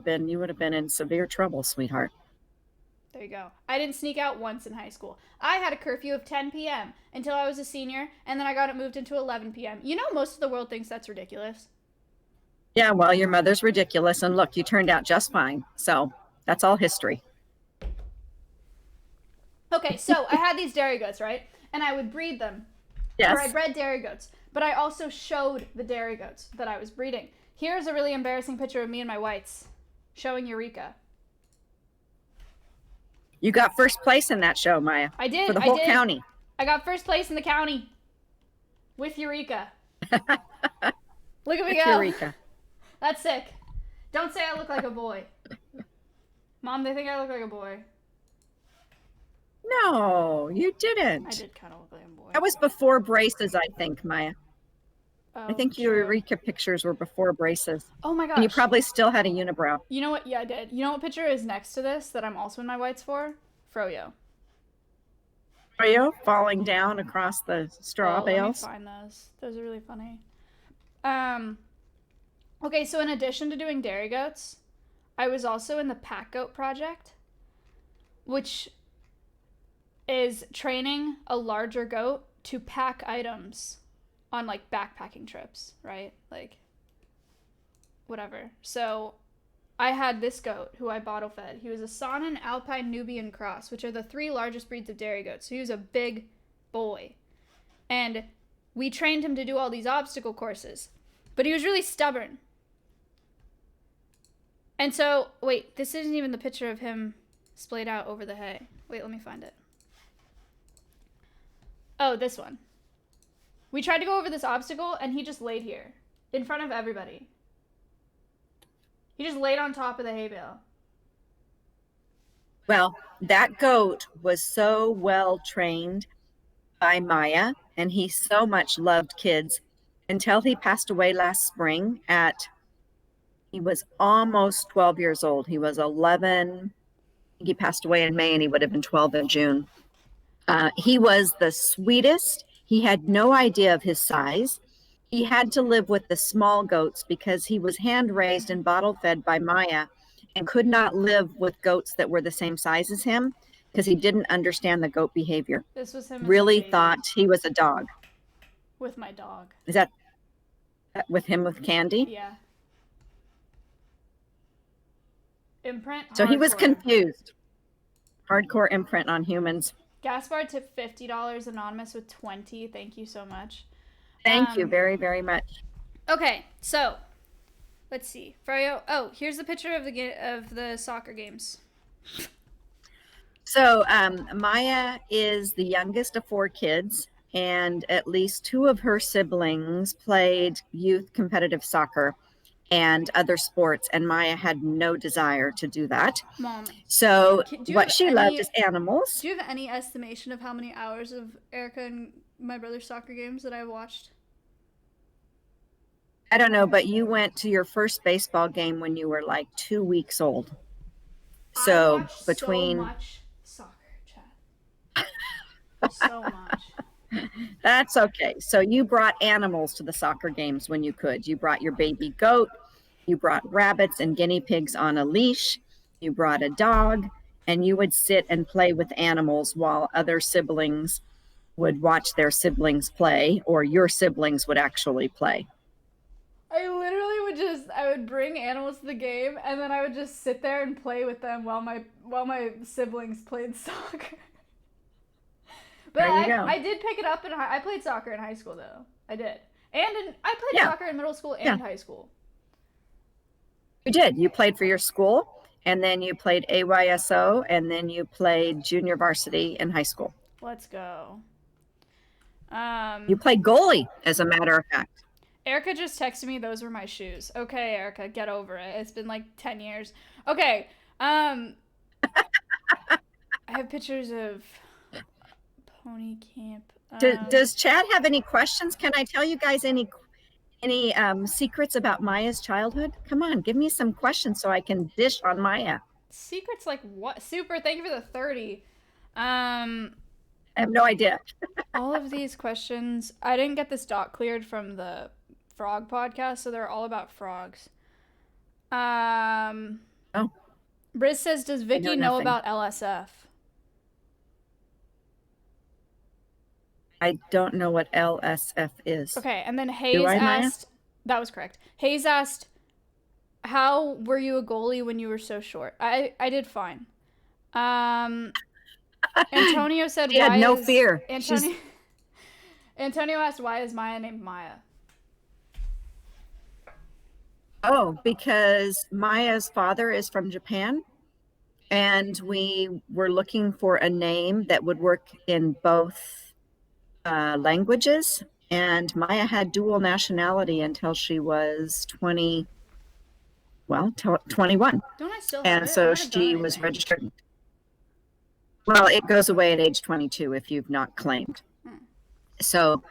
S7: have been in severe trouble, sweetheart.
S5: There you go. I didn't sneak out once in high school. I had a curfew of 10 p.m. until I was a senior, and then I got it moved into 11 p.m. You know, most of the world thinks that's ridiculous.
S7: Yeah, well, your mother's ridiculous, and look, you turned out just fine. So that's all history.
S5: Okay, so I had these dairy goats, right? And I would breed them.
S7: Yes.
S5: Or I bred dairy goats. But I also showed the dairy goats that I was breeding. Here's a really embarrassing picture of me and my whites showing Eureka.
S7: You got first place in that show, Maya.
S5: I did.
S7: For the whole county.
S5: I got first place in the county with Eureka. Look at me go.
S7: Eureka.
S5: That's sick. Don't say I look like a boy. Mom, they think I look like a boy.
S7: No, you didn't.
S5: I did kind of look like a boy.
S7: That was before braces, I think, Maya.
S5: Oh,
S7: I think your Eureka pictures were before braces.
S5: Oh my gosh.
S7: And you probably still had a unibrow.
S5: You know what? Yeah, I did. You know what picture is next to this that I'm also in my whites for? Froyo.
S7: Are you falling down across the straw bales?
S5: Let me find those. Those are really funny. Okay, so in addition to doing dairy goats, I was also in the pack goat project, which is training a larger goat to pack items on like backpacking trips, right? Like whatever. So I had this goat who I bottle fed. He was a Saanen Alpine Nubian cross, which are the 3 largest breeds of dairy goats. So he was a big boy. And we trained him to do all these obstacle courses. But he was really stubborn. And so, wait, this isn't even the picture of him splayed out over the hay. Wait, let me find it. Oh, this one. We tried to go over this obstacle, and he just laid here in front of everybody. He just laid on top of the hay bale.
S7: Well, that goat was so well trained by Maya, and he so much loved kids until he passed away last spring he was almost 12 years old. He was 11. He passed away in May, and he would have been 12 in June. He was the sweetest. He had no idea of his size. He had to live with the small goats because he was hand raised and bottle fed by Maya and could not live with goats that were the same size as him because he didn't understand the goat behavior.
S5: This was him.
S7: Really thought he was a dog.
S5: With my dog.
S7: Is that with him with Candy?
S5: Yeah. Imprint.
S7: So he was
S5: hardcore.
S7: confused. Hardcore imprint on humans.
S5: Gaspar tipped $50. Anonymous with 20. Thank you so much.
S7: Thank you very, very much.
S5: Okay, so let's see. Froyo. Oh, here's the picture of the soccer games.
S7: So Maya is the youngest of 4 kids, and at least 2 of her siblings played youth competitive soccer and other sports, and Maya had no desire to do that.
S5: Mom.
S7: So what she loved is animals.
S5: Do you have any estimation of how many hours of Erica and my brother's soccer games that I've watched?
S7: I don't know, but you went to your first baseball game when you were like 2 weeks old. So
S5: I watched
S7: between
S5: so much soccer, Chad. So much.
S7: That's okay. So you brought animals to the soccer games when you could. You brought your baby goat. You brought rabbits and guinea pigs on a leash. You brought a dog, and you would sit and play with animals while other siblings would watch their siblings play, or your siblings would actually play.
S5: I literally would bring animals to the game, and then I would just sit there and play with them while my siblings played soccer. But I did pick it up, and I played soccer in high school, though. I did. And I played soccer in middle school and high school.
S7: You did. You played for your school, and then you played AYSO, and then you played junior varsity in high school.
S5: Let's go.
S7: You played goalie, as a matter of fact.
S5: Erica just texted me, those were my shoes. Okay, Erica, get over it. It's been like 10 years. Okay. I have pictures of pony camp.
S7: Does Chad have any questions? Can I tell you guys any secrets about Maya's childhood? Come on, give me some questions so I can dish on Maya.
S5: Secrets like what? Super, thank you for the 30.
S7: I have no idea.
S5: All of these questions, I didn't get this doc cleared from the frog podcast, so they're all about frogs.
S7: Oh,
S5: Briz says, does Vicky know
S7: nothing.
S5: about LSF?
S7: I don't know what LSF is.
S5: Okay, and then Hayes
S7: I, Maya?
S5: asked, that was correct. Hayes asked, how were you a goalie when you were so short? I did fine. Antonio said,
S7: She had no fear.
S5: Antonio asked, why is Maya named Maya?
S7: Oh, because Maya's father is from Japan, and we were looking for a name that would work in both languages. And Maya had dual nationality until she was 21.
S5: Don't I still have
S7: And
S5: it? I
S7: so
S5: might have done
S7: she was
S5: anything.
S7: registered. Well, it goes away at age 22 if you've not claimed. So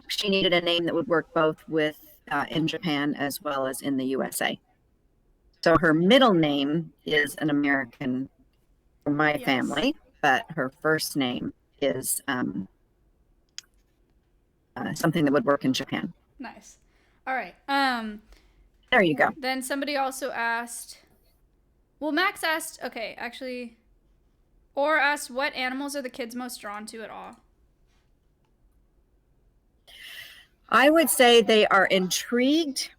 S7: she needed a name that would work both with in Japan as well as in the USA. So her middle name is an American for my family, but her first name is something that would work in Japan.
S5: Nice. All right.
S7: There you go.
S5: Then somebody also asked, well, Max asked, okay, actually, or asked, what animals are the kids most drawn to at all?
S7: I would say they are intrigued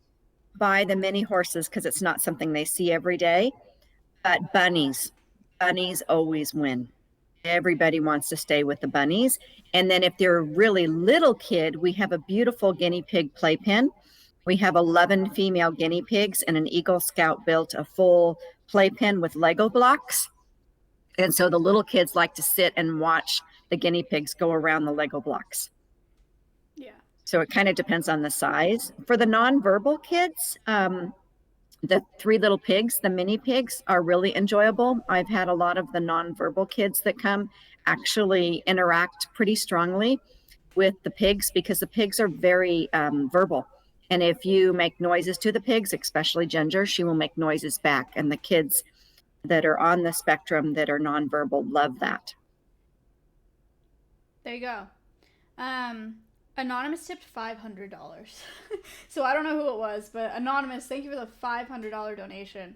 S7: by the mini horses because it's not something they see every day. But bunnies always win. Everybody wants to stay with the bunnies. And then if they're a really little kid, we have a beautiful guinea pig playpen. We have 11 female guinea pigs, and an Eagle Scout built a full playpen with Lego blocks. And so the little kids like to sit and watch the guinea pigs go around the Lego blocks.
S5: Yeah.
S7: So it kind of depends on the size. For the nonverbal kids, the three little pigs, the mini pigs, are really enjoyable. I've had a lot of the nonverbal kids that come actually interact pretty strongly with the pigs because the pigs are very verbal. And if you make noises to the pigs, especially Ginger, she will make noises back. And the kids that are on the spectrum that are nonverbal love that.
S5: There you go. Anonymous tipped $500. So I don't know who it was, but Anonymous, thank you for the $500 donation.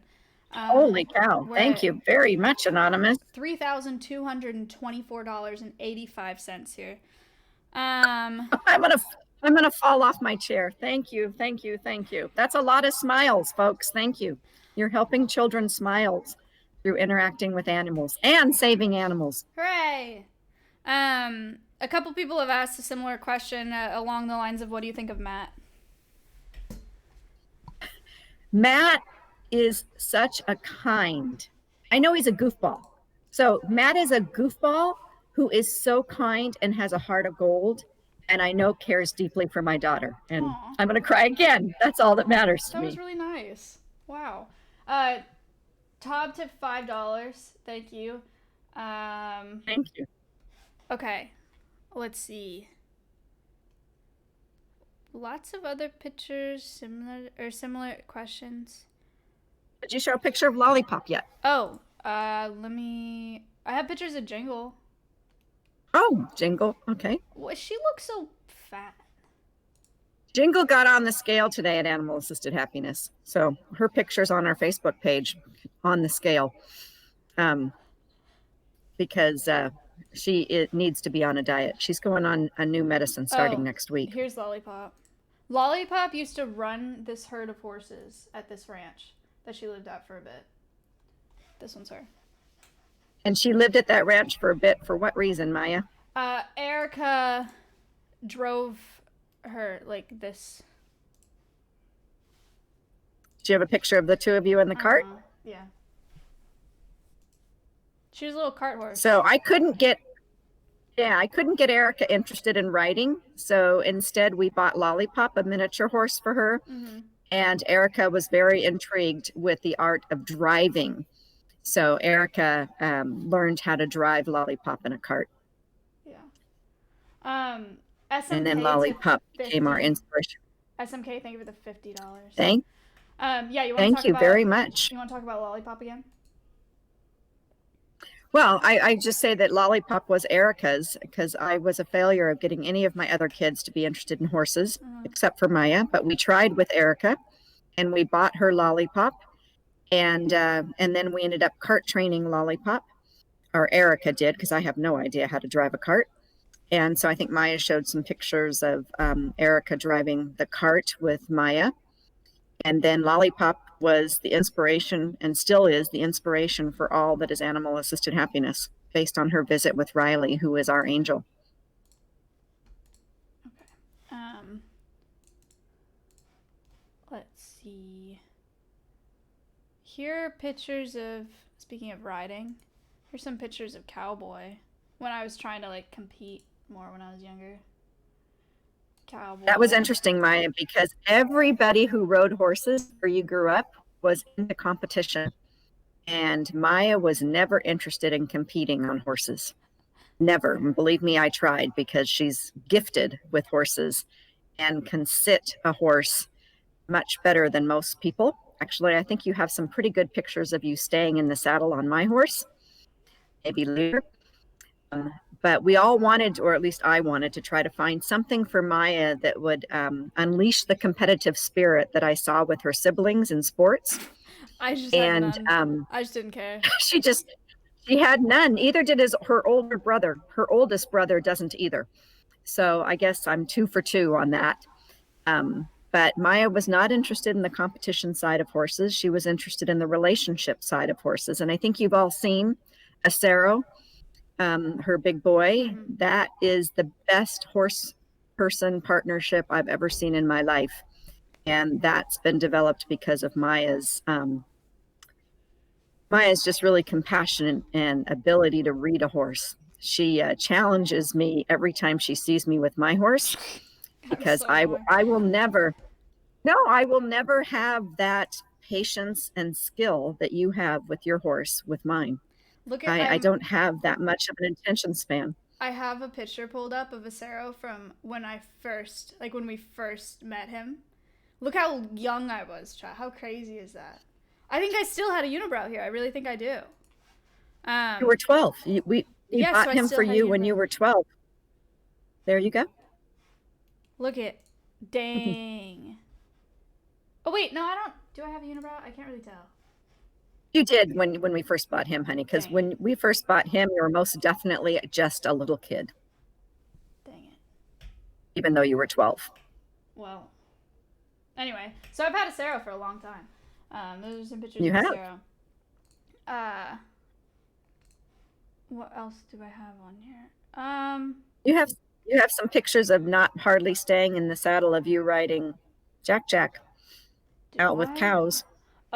S7: Holy cow. Thank you very much, Anonymous.
S5: $3,224.85 here.
S7: I'm gonna fall off my chair. Thank you. That's a lot of smiles, folks. Thank you. You're helping children smile through interacting with animals and saving animals.
S5: Hooray! A couple people have asked a similar question along the lines of, what do you think of Matt?
S7: Matt is such a kind. I know he's a goofball. So Matt is a goofball who is so kind and has a heart of gold, and I know cares deeply for my daughter. And
S5: Aww.
S7: I'm going to cry again. That's all that matters to me.
S5: That was really nice. Wow. Todd tipped $5. Thank you.
S7: Thank you.
S5: Okay. Let's see. Lots of other pictures, similar questions.
S7: Did you show a picture of Lollipop yet?
S5: Oh, I have pictures of Jingle.
S7: Oh, Jingle. Okay.
S5: Well, she looks so fat.
S7: Jingle got on the scale today at Animal Assisted Happiness. So her picture's on our Facebook page on the scale. Because she needs to be on a diet. She's going on a new medicine starting next week.
S5: Here's Lollipop. Lollipop used to run this herd of horses at this ranch that she lived at for a bit. This one's her.
S7: And she lived at that ranch for a bit. For what reason, Maya?
S5: Erica drove her like this.
S7: Do you have a picture of the two of you in the cart?
S5: Yeah. She was a little cart horse.
S7: So I couldn't get Erica interested in riding. So instead we bought Lollipop, a miniature horse for her. Mm-hmm. And Erica was very intrigued with the art of driving. So Erica learned how to drive Lollipop in a cart.
S5: Yeah. SMK,
S7: and then Lollipop became our inspiration.
S5: SMK, thank you for the $50.
S7: Thank
S5: you.
S7: Thank you very much.
S5: You want to talk about Lollipop again?
S7: Well, I just say that Lollipop was Erica's because I was a failure of getting any of my other kids to be interested in horses, except for Maya. But we tried with Erica, and we bought her Lollipop, and then we ended up cart training Lollipop, or Erica did, because I have no idea how to drive a cart. And so I think Maya showed some pictures of Erica driving the cart with Maya. And then Lollipop was the inspiration, and still is the inspiration, for all that is animal assisted happiness, based on her visit with Riley, who is our angel.
S5: Okay. Let's see. Here are pictures of, speaking of riding, here's some pictures of Cowboy when I was trying to like compete more when I was younger. Cowboy.
S7: That was interesting, Maya, because everybody who rode horses where you grew up was into competition. And Maya was never interested in competing on horses. Never. And believe me, I tried, because she's gifted with horses and can sit a horse much better than most people. Actually, I think you have some pretty good pictures of you staying in the saddle on my horse, maybe later. But we all wanted, or at least I wanted, to try to find something for Maya that would unleash the competitive spirit that I saw with her siblings in sports.
S5: I just had none. I just didn't care.
S7: She had none. Either did her older brother. Her oldest brother doesn't either. So I guess I'm 2 for 2 on that. But Maya was not interested in the competition side of horses. She was interested in the relationship side of horses. And I think you've all seen Acero, her big boy. Mm-hmm. That is the best horse person partnership I've ever seen in my life. And that's been developed because of Maya's just really compassionate and ability to read a horse. She challenges me every time she sees me with my horse, because I will never have that patience and skill that you have with your horse with mine. I don't have that much of an attention span.
S5: I have a picture pulled up of Acero from when we first met him. Look how young I was, child. How crazy is that? I think I still had a unibrow here. I really think I do.
S7: You were 12. We bought him for you when you were 12. There you go.
S5: Look at, dang. Oh wait, no, I don't. Do I have a unibrow? I can't really tell.
S7: You did when we first bought him, honey, because when we first bought him, you were most definitely just a little kid.
S5: Dang it.
S7: Even though you were 12.
S5: Well, anyway, so I've had Acero for a long time. Those are some pictures
S7: of
S5: Acero. What else do I have on here?
S7: You have some pictures of not hardly staying in the saddle of you riding Jack out with cows.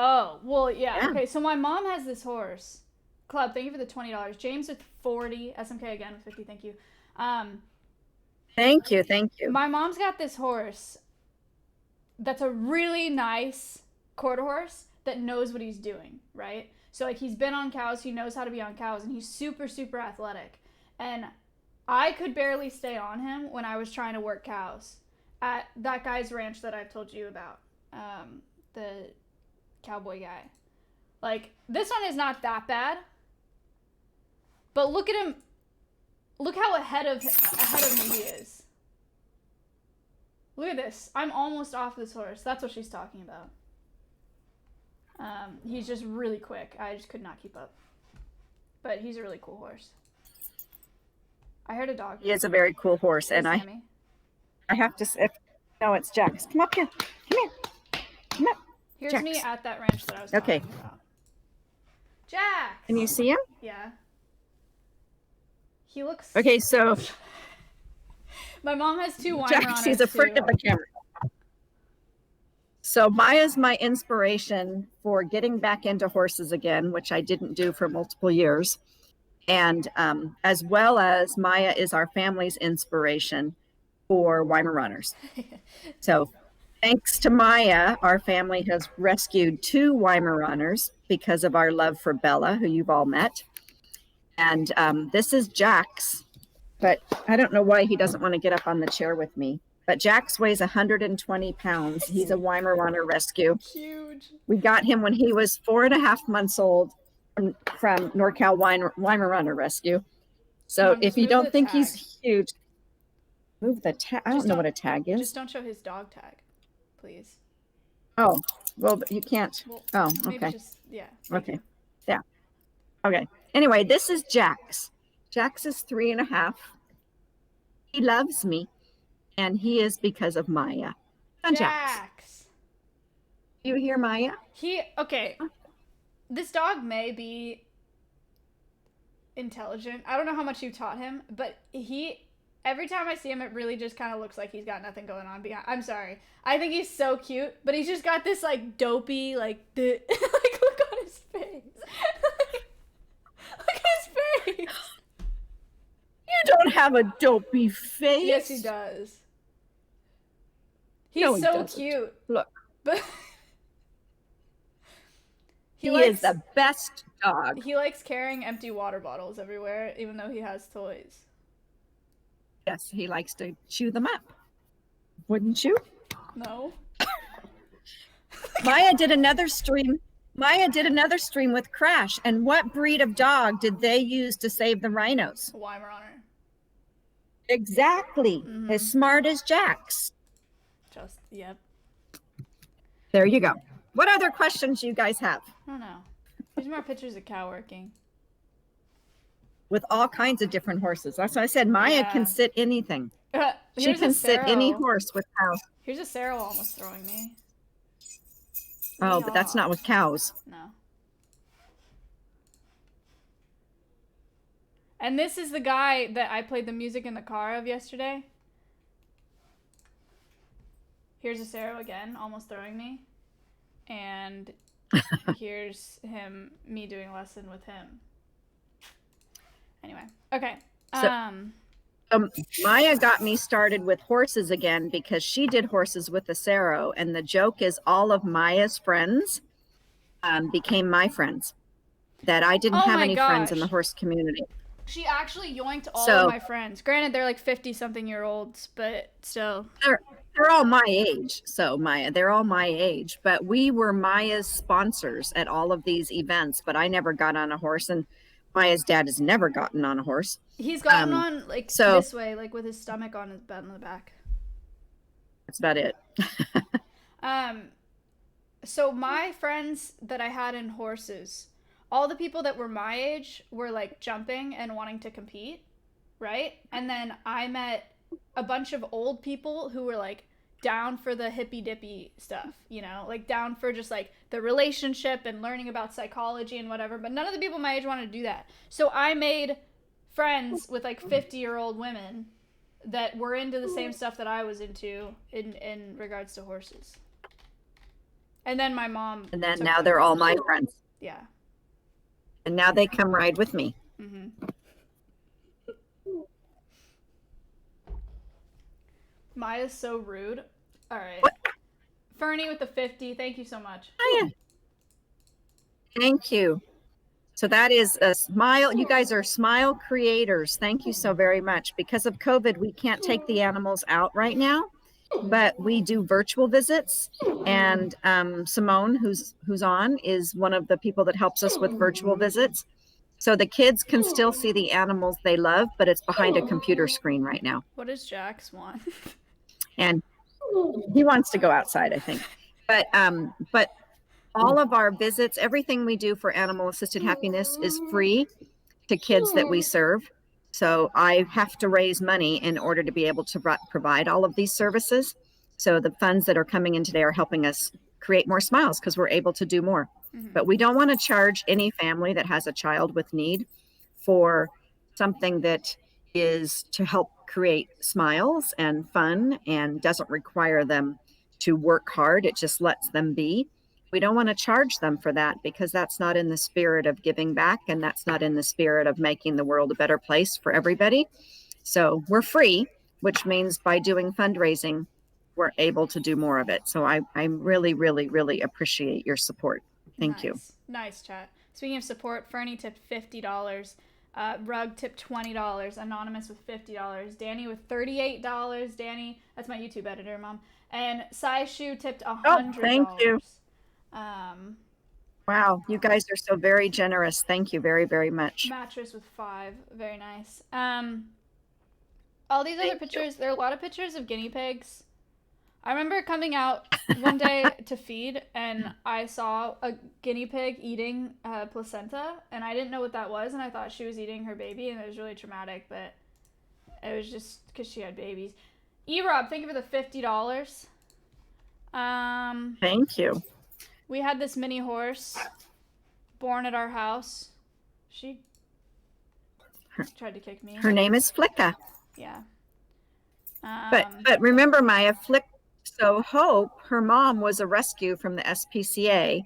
S5: Oh, well, yeah. Okay, so my mom has this horse. Club, thank you for the $20. James with 40. SMK again with 50. Thank you.
S7: Thank you.
S5: My mom's got this horse that's a really nice quarter horse that knows what he's doing, right? So, like, he's been on cows. He knows how to be on cows, and he's super, super athletic. And I could barely stay on him when I was trying to work cows at that guy's ranch that I've told you about. The Cowboy guy. Like, this one is not that bad, but look at him. Look how ahead of me he is. Look at this. I'm almost off this horse. That's what she's talking about. He's just really quick. I just could not keep up. But he's a really cool horse. I heard a dog.
S7: He is a very cool horse, and I have to. No, it's Jax. Come up here. Come here. Come up.
S5: Here's
S7: Jax.
S5: me at that ranch that I was talking about. Jax!
S7: Can you see him?
S5: Yeah. He looks...
S7: Okay, so...
S5: My mom has 2 Weimaraners,
S7: Jax, he's afraid of the camera. So Maya's my inspiration for getting back into horses again, which I didn't do for multiple years. And as well as Maya is our family's inspiration for Weimaraners. So... thanks to Maya, our family has rescued 2 Weimaraners because of our love for Bella, who you've all met. And this is Jax, but I don't know why he doesn't want to get up on the chair with me. But Jax weighs 120 pounds. He's a Weimaraner rescue.
S5: Huge.
S7: We got him when he was 4.5 months old from NorCal Weimaraner Rescue. So
S5: on,
S7: if
S5: just
S7: you
S5: move
S7: don't
S5: the
S7: think
S5: tag.
S7: he's huge, move the tag. I don't know what a tag is.
S5: Just don't show his dog tag, please.
S7: Oh, well, you can't.
S5: Well,
S7: Oh,
S5: maybe
S7: okay.
S5: just, yeah. thank
S7: Okay.
S5: you.
S7: Yeah. Okay. Anyway, this is Jax. Jax is 3.5. He loves me, and he is because of Maya. And Jax.
S5: Jax.
S7: You hear Maya?
S5: Okay. This dog may be intelligent. I don't know how much you taught him, but every time I see him, it really just kind of looks like he's got nothing going on behind. I'm sorry. I think he's so cute, but he's just got this like dopey, like look on his face. Look at his face.
S7: You don't have a dopey face.
S5: Yes, he does. He's
S7: No, he
S5: so
S7: doesn't.
S5: cute.
S7: Look.
S5: But
S7: He is the best dog.
S5: He likes carrying empty water bottles everywhere, even though he has toys.
S7: Yes, he likes to chew them up. Wouldn't you?
S5: No.
S7: Maya did another stream with Crash. And what breed of dog did they use to save the rhinos?
S5: Weimaraner.
S7: Exactly. As smart as Jax.
S5: Yep.
S7: There you go. What other questions you guys have?
S5: I don't know. There's more pictures of cow working.
S7: With all kinds of different horses. That's why I said Maya can sit anything. She can sit any horse with cows.
S5: Here's a Sarah almost throwing me.
S7: Oh, but that's not with cows.
S5: No. And this is the guy that I played the music in the car of yesterday. Here's a Sarah again, almost throwing me. And here's me doing a lesson with him. Anyway, okay.
S7: Maya got me started with horses again because she did horses with the Sero, and the joke is all of Maya's friends became my friends. That I didn't have any friends in the horse community.
S5: She actually yoinked all of my friends. Granted, they're like 50-something-year-olds, but still.
S7: They're all my age. So Maya, they're all my age. But we were Maya's sponsors at all of these events. But I never got on a horse, and Maya's dad has never gotten on a horse.
S5: He's gotten on like this way, like with his stomach on the back.
S7: That's about it.
S5: So my friends that I had in horses, all the people that were my age were like jumping and wanting to compete, right? And then I met a bunch of old people who were like down for the hippy dippy stuff, you know, like down for just like the relationship and learning about psychology and whatever. But none of the people my age wanted to do that. So I made friends with like 50-year-old women that were into the same stuff that I was into in regards to horses. And then my mom.
S7: And then now they're all my friends.
S5: Yeah.
S7: And now they come ride with me.
S5: Mm-hmm. Maya's so rude. All right.
S7: What?
S5: Fernie with the 50. Thank you so much.
S7: Oh, yeah. Thank you. So that is a smile. You guys are smile creators. Thank you so very much. Because of COVID, we can't take the animals out right now, but we do virtual visits. And Simone, who's on, is one of the people that helps us with virtual visits. So the kids can still see the animals they love, but it's behind a computer screen right now.
S5: What does Jax want?
S7: And he wants to go outside, I think. But all of our visits, everything we do for animal assisted happiness is free to kids that we serve. So I have to raise money in order to be able to provide all of these services. So the funds that are coming in today are helping us create more smiles because we're able to do more. Mm-hmm. But we don't want to charge any family that has a child with need for something that is to help create smiles and fun and doesn't require them to work hard. It just lets them be. We don't want to charge them for that because that's not in the spirit of giving back, and that's not in the spirit of making the world a better place for everybody. So we're free, which means by doing fundraising, we're able to do more of it. So I really, really, really appreciate your support. Thank you.
S5: Nice chat. Speaking of support, Fernie tipped $50. Rug tipped $20. Anonymous with $50. Danny with $38. Danny, that's my YouTube editor, Mom. And Sai Shu tipped $100.
S7: Oh, thank you. Wow, you guys are so very generous. Thank you very, very much.
S5: Mattress with 5. Very nice. All these other pictures, there are a lot of pictures of guinea pigs. I remember coming out one day to feed, and I saw a guinea pig eating placenta, and I didn't know what that was, and I thought she was eating her baby, and it was really traumatic, but it was just because she had babies. E-Rob, thank you for the $50.
S7: Thank you.
S5: We had this mini horse born at our house. She tried to kick me.
S7: Her name is Flicka.
S5: Yeah.
S7: But remember, Maya, so Hope, her mom was a rescue from the SPCA.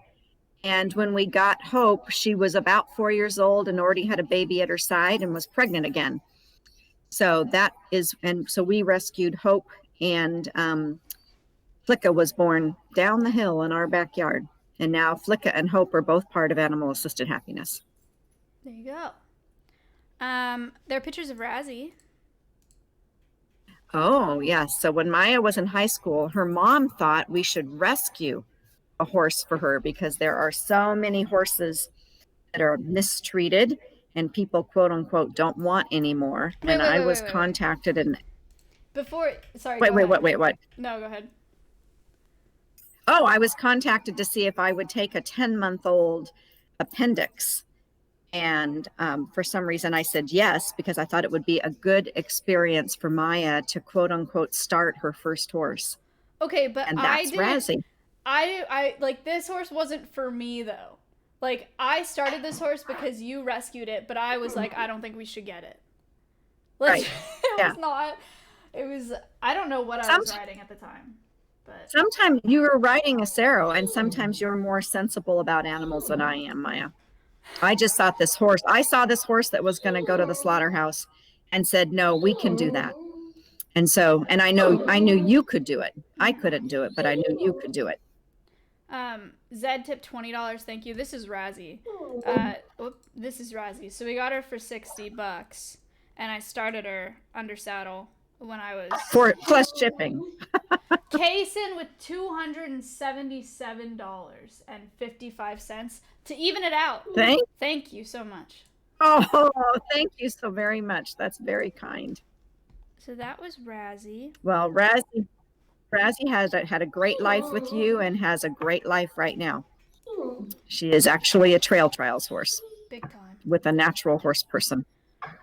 S7: And when we got Hope, she was about 4 years old and already had a baby at her side and was pregnant again. So so we rescued Hope, and Flicka was born down the hill in our backyard. And now Flicka and Hope are both part of Animal Assisted Happiness.
S5: There you go. There are pictures of Razzie.
S7: Oh, yes. So when Maya was in high school, her mom thought we should rescue a horse for her because there are so many horses that are mistreated and people, quote unquote, don't want anymore. I was contacted and
S5: Sorry.
S7: Wait, what?
S5: No, go ahead.
S7: Oh, I was contacted to see if I would take a 10-month-old appendix. And for some reason I said yes, because I thought it would be a good experience for Maya to, quote unquote, start her first horse.
S5: Okay, but
S7: and that's Razzie.
S5: I like, this horse wasn't for me though. Like, I started this horse because you rescued it, but I was like, I don't think we should get it. Like,
S7: right.
S5: It was, I don't know what I was riding at the time. But
S7: sometimes you were riding a Sero, and sometimes you're more sensible about animals than I am, Maya. I just thought I saw this horse that was going to go to the slaughterhouse and said, no, we can do that. And so, and I knew you could do it. I couldn't do it, but I knew you could do it.
S5: Zed tipped $20. Thank you. This is Razzie. This is Razzie. So we got her for $60, and I started her under saddle when I was
S7: plus shipping.
S5: Kaysen with $277.55 to even it out. Thank you so much.
S7: Oh, thank you so very much. That's very kind.
S5: So that was Razzie.
S7: Well, Razzie has had a great life with you and has a great life right now. She is actually a trail trials horse.
S5: Big time.
S7: With a natural horse person.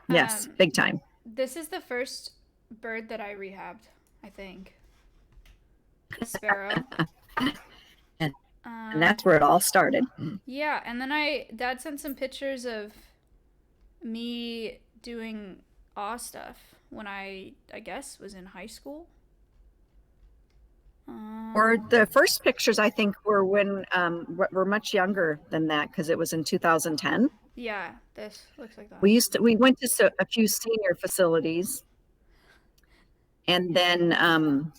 S7: Yes, big time.
S5: This is the first bird that I rehabbed, I think. The sparrow.
S7: And that's where it all started.
S5: Yeah, and then Dad sent some pictures of me doing awe stuff when I guess was in high school.
S7: Or the first pictures, I think, were when we're much younger than that, because it was in 2010.
S5: Yeah, this looks like that.
S7: We went to a few senior facilities, and then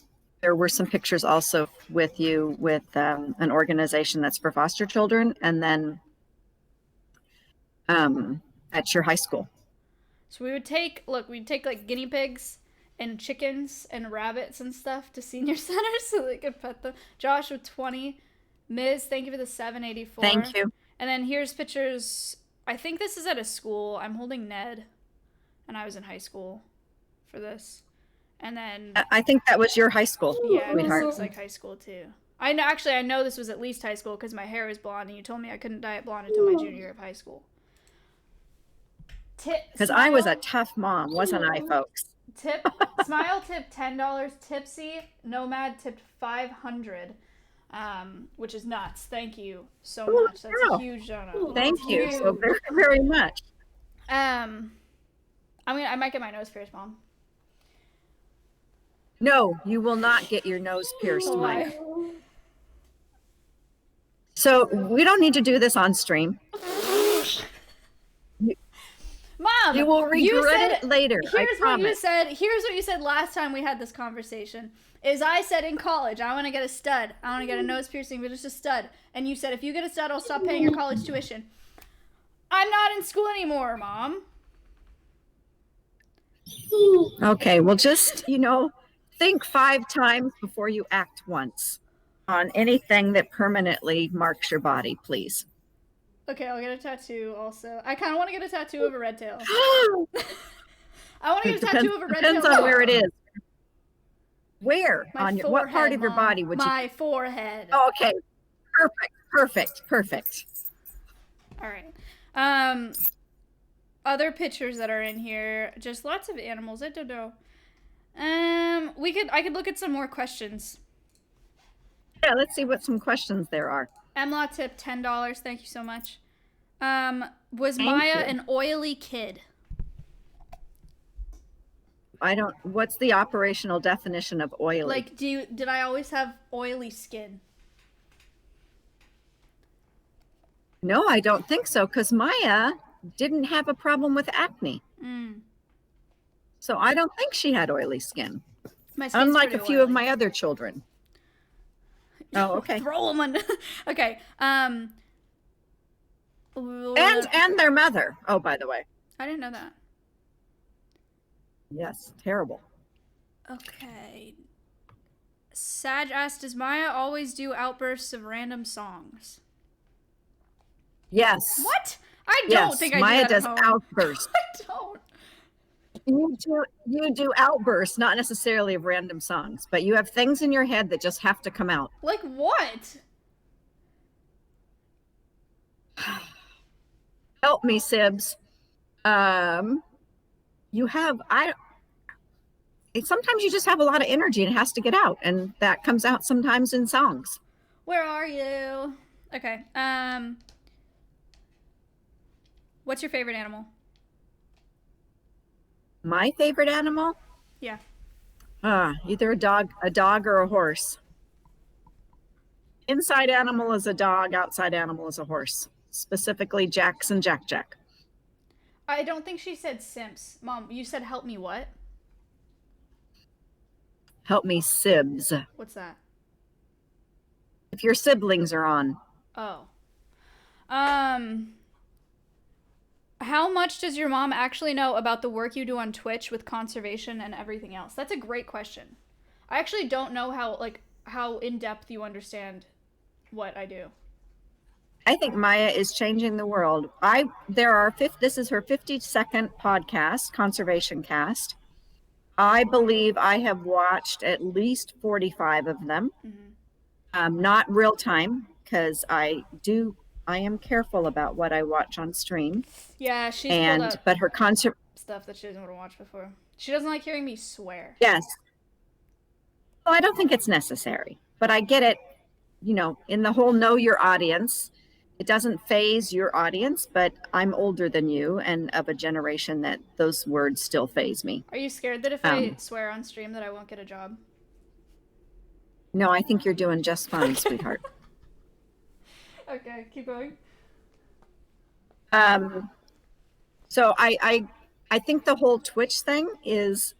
S7: there were some pictures also with you with an organization that's for foster children, and then at your high school.
S5: So we'd take like guinea pigs and chickens and rabbits and stuff to senior centers so they could pet them. Josh with 20. Ms., thank you for the 784.
S7: Thank you.
S5: And then here's pictures. I think this is at a school. I'm holding Ned, and I was in high school for this. And then
S7: I think that was your high school.
S5: Yeah, this looks like high school too. I know this was at least high school because my hair is blonde, and you told me I couldn't dye it blonde until my junior year of high school.
S7: Because I was a tough mom, wasn't I, folks?
S5: Smile tipped $10. Tipsy Nomad tipped $500, which is nuts. Thank you so much. That's a huge donut.
S7: Thank you so very, very much.
S5: I might get my nose pierced, Mom.
S7: No, you will not get your nose pierced, Maya. So we don't need to do this on stream.
S5: Mom,
S7: you will regret it later.
S5: Here's what you said. Here's what you said last time we had this conversation. Is I said in college, I want to get a stud. I want to get a nose piercing, but just a stud. And you said, if you get a stud, I'll stop paying your college tuition. I'm not in school anymore, Mom.
S7: Okay, well, just, think 5 times before you act once on anything that permanently marks your body, please.
S5: Okay, I'll get a tattoo also. I kind of want to get a tattoo of a red tail.
S7: It
S5: I want to get a tattoo of a red tail.
S7: depends on where it is. Where?
S5: My
S7: On
S5: forehead,
S7: what part of your
S5: Mom.
S7: body would you?
S5: My forehead.
S7: Oh, okay. Perfect.
S5: All right. Other pictures that are in here, just lots of animals. I don't know. I could look at some more questions.
S7: Yeah, let's see what some questions there are.
S5: Emla tip $10. Thank you so much. Was
S7: Thank
S5: Maya
S7: you.
S5: an oily kid?
S7: What's the operational definition of oily?
S5: Like, did I always have oily skin?
S7: No, I don't think so, because Maya didn't have a problem with acne. So I don't think she had oily skin.
S5: My skin's
S7: Unlike a
S5: pretty
S7: few of
S5: oily.
S7: my other children. Oh, okay.
S5: Throw them on. Okay.
S7: And their mother. Oh, by the way.
S5: I didn't know that.
S7: Yes, terrible.
S5: Okay. Sag asked, does Maya always do outbursts of random songs?
S7: Yes.
S5: What? I don't
S7: Yes,
S5: think I
S7: Maya
S5: do that
S7: does
S5: at home.
S7: outbursts.
S5: I don't.
S7: You do outbursts, not necessarily of random songs, but you have things in your head that just have to come out.
S5: Like what?
S7: Help me, Sibs. Sometimes you just have a lot of energy and it has to get out, and that comes out sometimes in songs.
S5: Where are you? Okay. What's your favorite animal?
S7: My favorite animal?
S5: Yeah.
S7: Either a dog or a horse. Inside animal is a dog, outside animal is a horse. Specifically Jackson Jack.
S5: I don't think she said simps. Mom, you said help me what?
S7: Help me, Sibs.
S5: What's that?
S7: If your siblings are on.
S5: Oh. How much does your mom actually know about the work you do on Twitch with conservation and everything else? That's a great question. I actually don't know how in depth you understand what I do.
S7: I think Maya is changing the world. This is her 52nd podcast, Conservation Cast. I believe I have watched at least 45 of them. Not real time, because I am careful about what I watch on stream.
S5: Yeah, she's pulled up
S7: but her
S5: stuff that she doesn't want to watch before. She doesn't like hearing me swear.
S7: Yes. Well, I don't think it's necessary, but I get it. You know, in the whole know your audience, it doesn't phase your audience, but I'm older than you and of a generation that those words still phase me.
S5: Are you scared that if I swear on stream that I won't get a job?
S7: No, I think you're doing just fine, sweetheart.
S5: Okay, keep going.
S7: So I think the whole Twitch thing is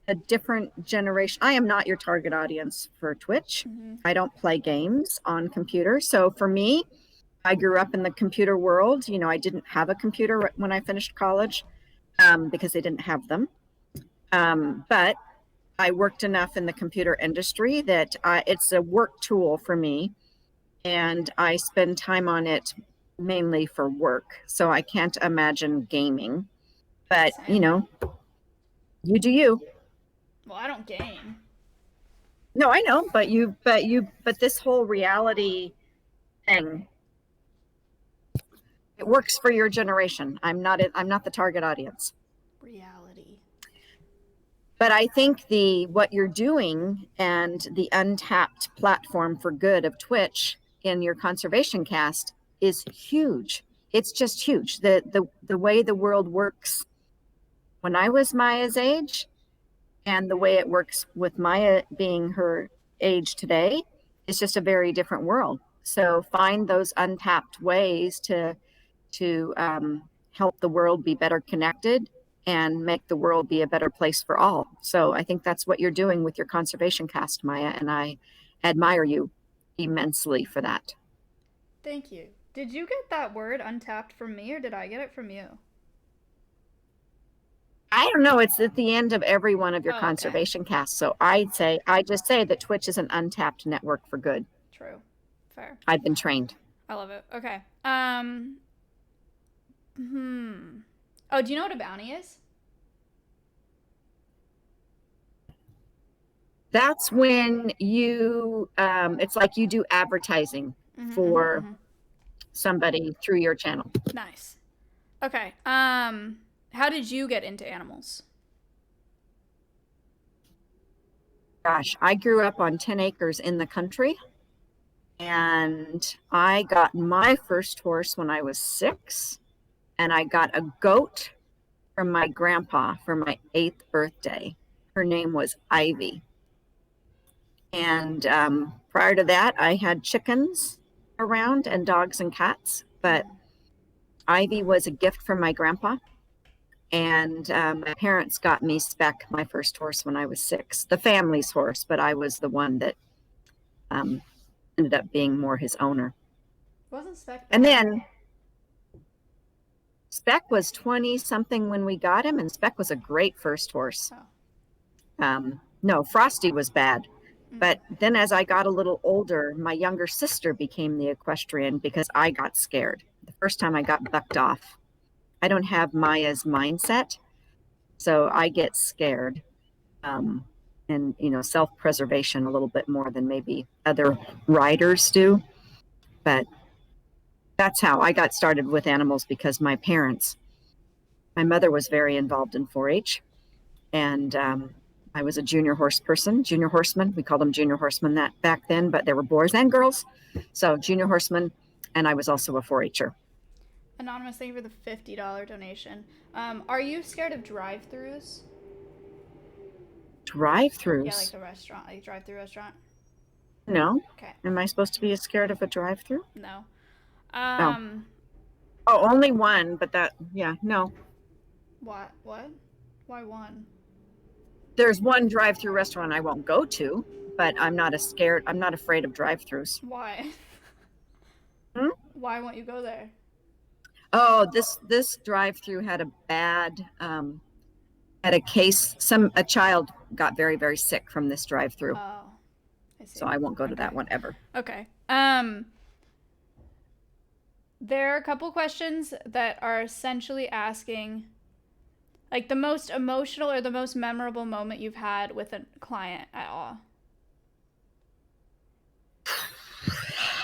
S7: a different generation. I am not your target audience for Twitch. I don't play games on computer. So for me, I grew up in the computer world. You know, I didn't have a computer when I finished college because they didn't have them. But I worked enough in the computer industry that it's a work tool for me. And I spend time on it mainly for work. So I can't imagine gaming. But, you know, you do you.
S5: Well, I don't game.
S7: No, I know, but this whole reality thing, it works for your generation. I'm not the target audience.
S5: Reality.
S7: But I think what you're doing and the untapped platform for good of Twitch in your conservation cast is huge. It's just huge. The way the world works when I was Maya's age and the way it works with Maya being her age today is just a very different world. So find those untapped ways to help the world be better connected and make the world be a better place for all. So I think that's what you're doing with your conservation cast, Maya, and I admire you immensely for that.
S5: Thank you. Did you get that word untapped from me or did I get it from you?
S7: I don't know. It's at the end of every one of your
S5: Oh,
S7: conservation casts. So I just say that Twitch is an untapped network for good.
S5: True. Fair.
S7: I've been trained.
S5: I love it. Okay. Oh, do you know what a bounty is?
S7: That's when you, it's like you do advertising for somebody through your channel.
S5: Nice. Okay. How did you get into animals?
S7: Gosh, I grew up on 10 acres in the country, and I got my first horse when I was 6, and I got a goat from my grandpa for my 8th birthday. Her name was Ivy. And prior to that, I had chickens around and dogs and cats, but Ivy was a gift from my grandpa. And my parents got me Speck, my first horse, when I was 6, the family's horse, but I was the one that ended up being more his owner.
S5: Wasn't Speck?
S7: And then Speck was 20 something when we got him, and Speck was a great first horse. No, Frosty was bad. But then as I got a little older, my younger sister became the equestrian because I got scared. The first time I got bucked off. I don't have Maya's mindset, so I get scared. And, you know, self-preservation a little bit more than maybe other riders do. But that's how I got started with animals, because my mother was very involved in 4-H, and I was a junior horseman. We called them junior horsemen that back then, but there were boys and girls. So junior horseman, and I was also a 4-H'er.
S5: Anonymous, thank you for the $50 donation. Are you scared of drive-thrus?
S7: Drive-thrus?
S5: Yeah, like the restaurant, like drive-through restaurant.
S7: No.
S5: Okay.
S7: Am I supposed to be scared of a drive-through?
S5: No.
S7: Oh, only one, but no.
S5: What? Why one?
S7: There's one drive-through restaurant I won't go to, but I'm not afraid of drive-throughs.
S5: Why? Why won't you go there?
S7: Oh, this drive-through had a bad, had a case, a child got very, very sick from this drive-through.
S5: Oh, I see.
S7: So I won't go to that one ever.
S5: Okay. There are a couple questions that are essentially asking, like, the most emotional or the most memorable moment you've had with a client at all.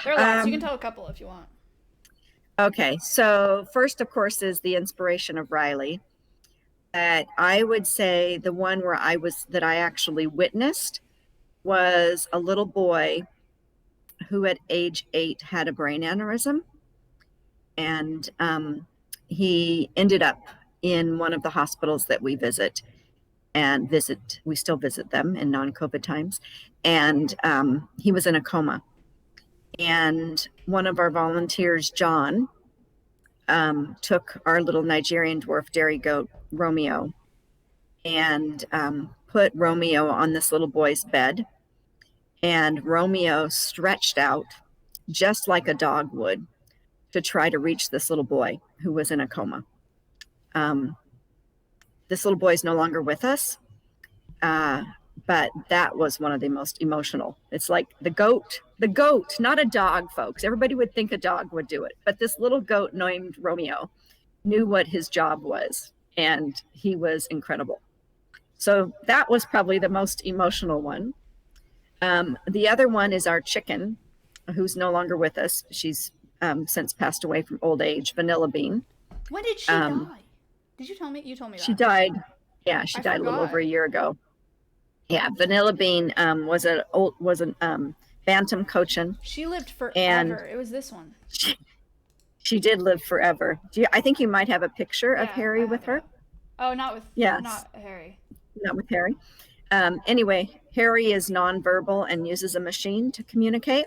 S5: There are lots. You can tell a couple if you want.
S7: Okay, so first, of course, is the inspiration of Riley. That I would say the one where that I actually witnessed was a little boy who at age 8 had a brain aneurysm. And he ended up in one of the hospitals that we visit. We still visit them in non-COVID times. And he was in a coma. And one of our volunteers, John, took our little Nigerian dwarf dairy goat, Romeo, and put Romeo on this little boy's bed. And Romeo stretched out just like a dog would to try to reach this little boy who was in a coma. This little boy is no longer with us, but that was one of the most emotional. It's like the goat, not a dog, folks. Everybody would think a dog would do it, but this little goat named Romeo knew what his job was, and he was incredible. So that was probably the most emotional one. The other one is our chicken, who's no longer with us. She's since passed away from old age, Vanilla Bean.
S5: When did she die? Did you tell me? You told me that.
S7: She died. Yeah, she died a little over a year ago. Yeah, Vanilla Bean was a bantam cochin.
S5: She lived forever.
S7: And
S5: it was this one.
S7: She did live forever. I think you might have a picture of Harry with her.
S5: Oh, not with not Harry.
S7: Not with Harry. Anyway, Harry is nonverbal and uses a machine to communicate.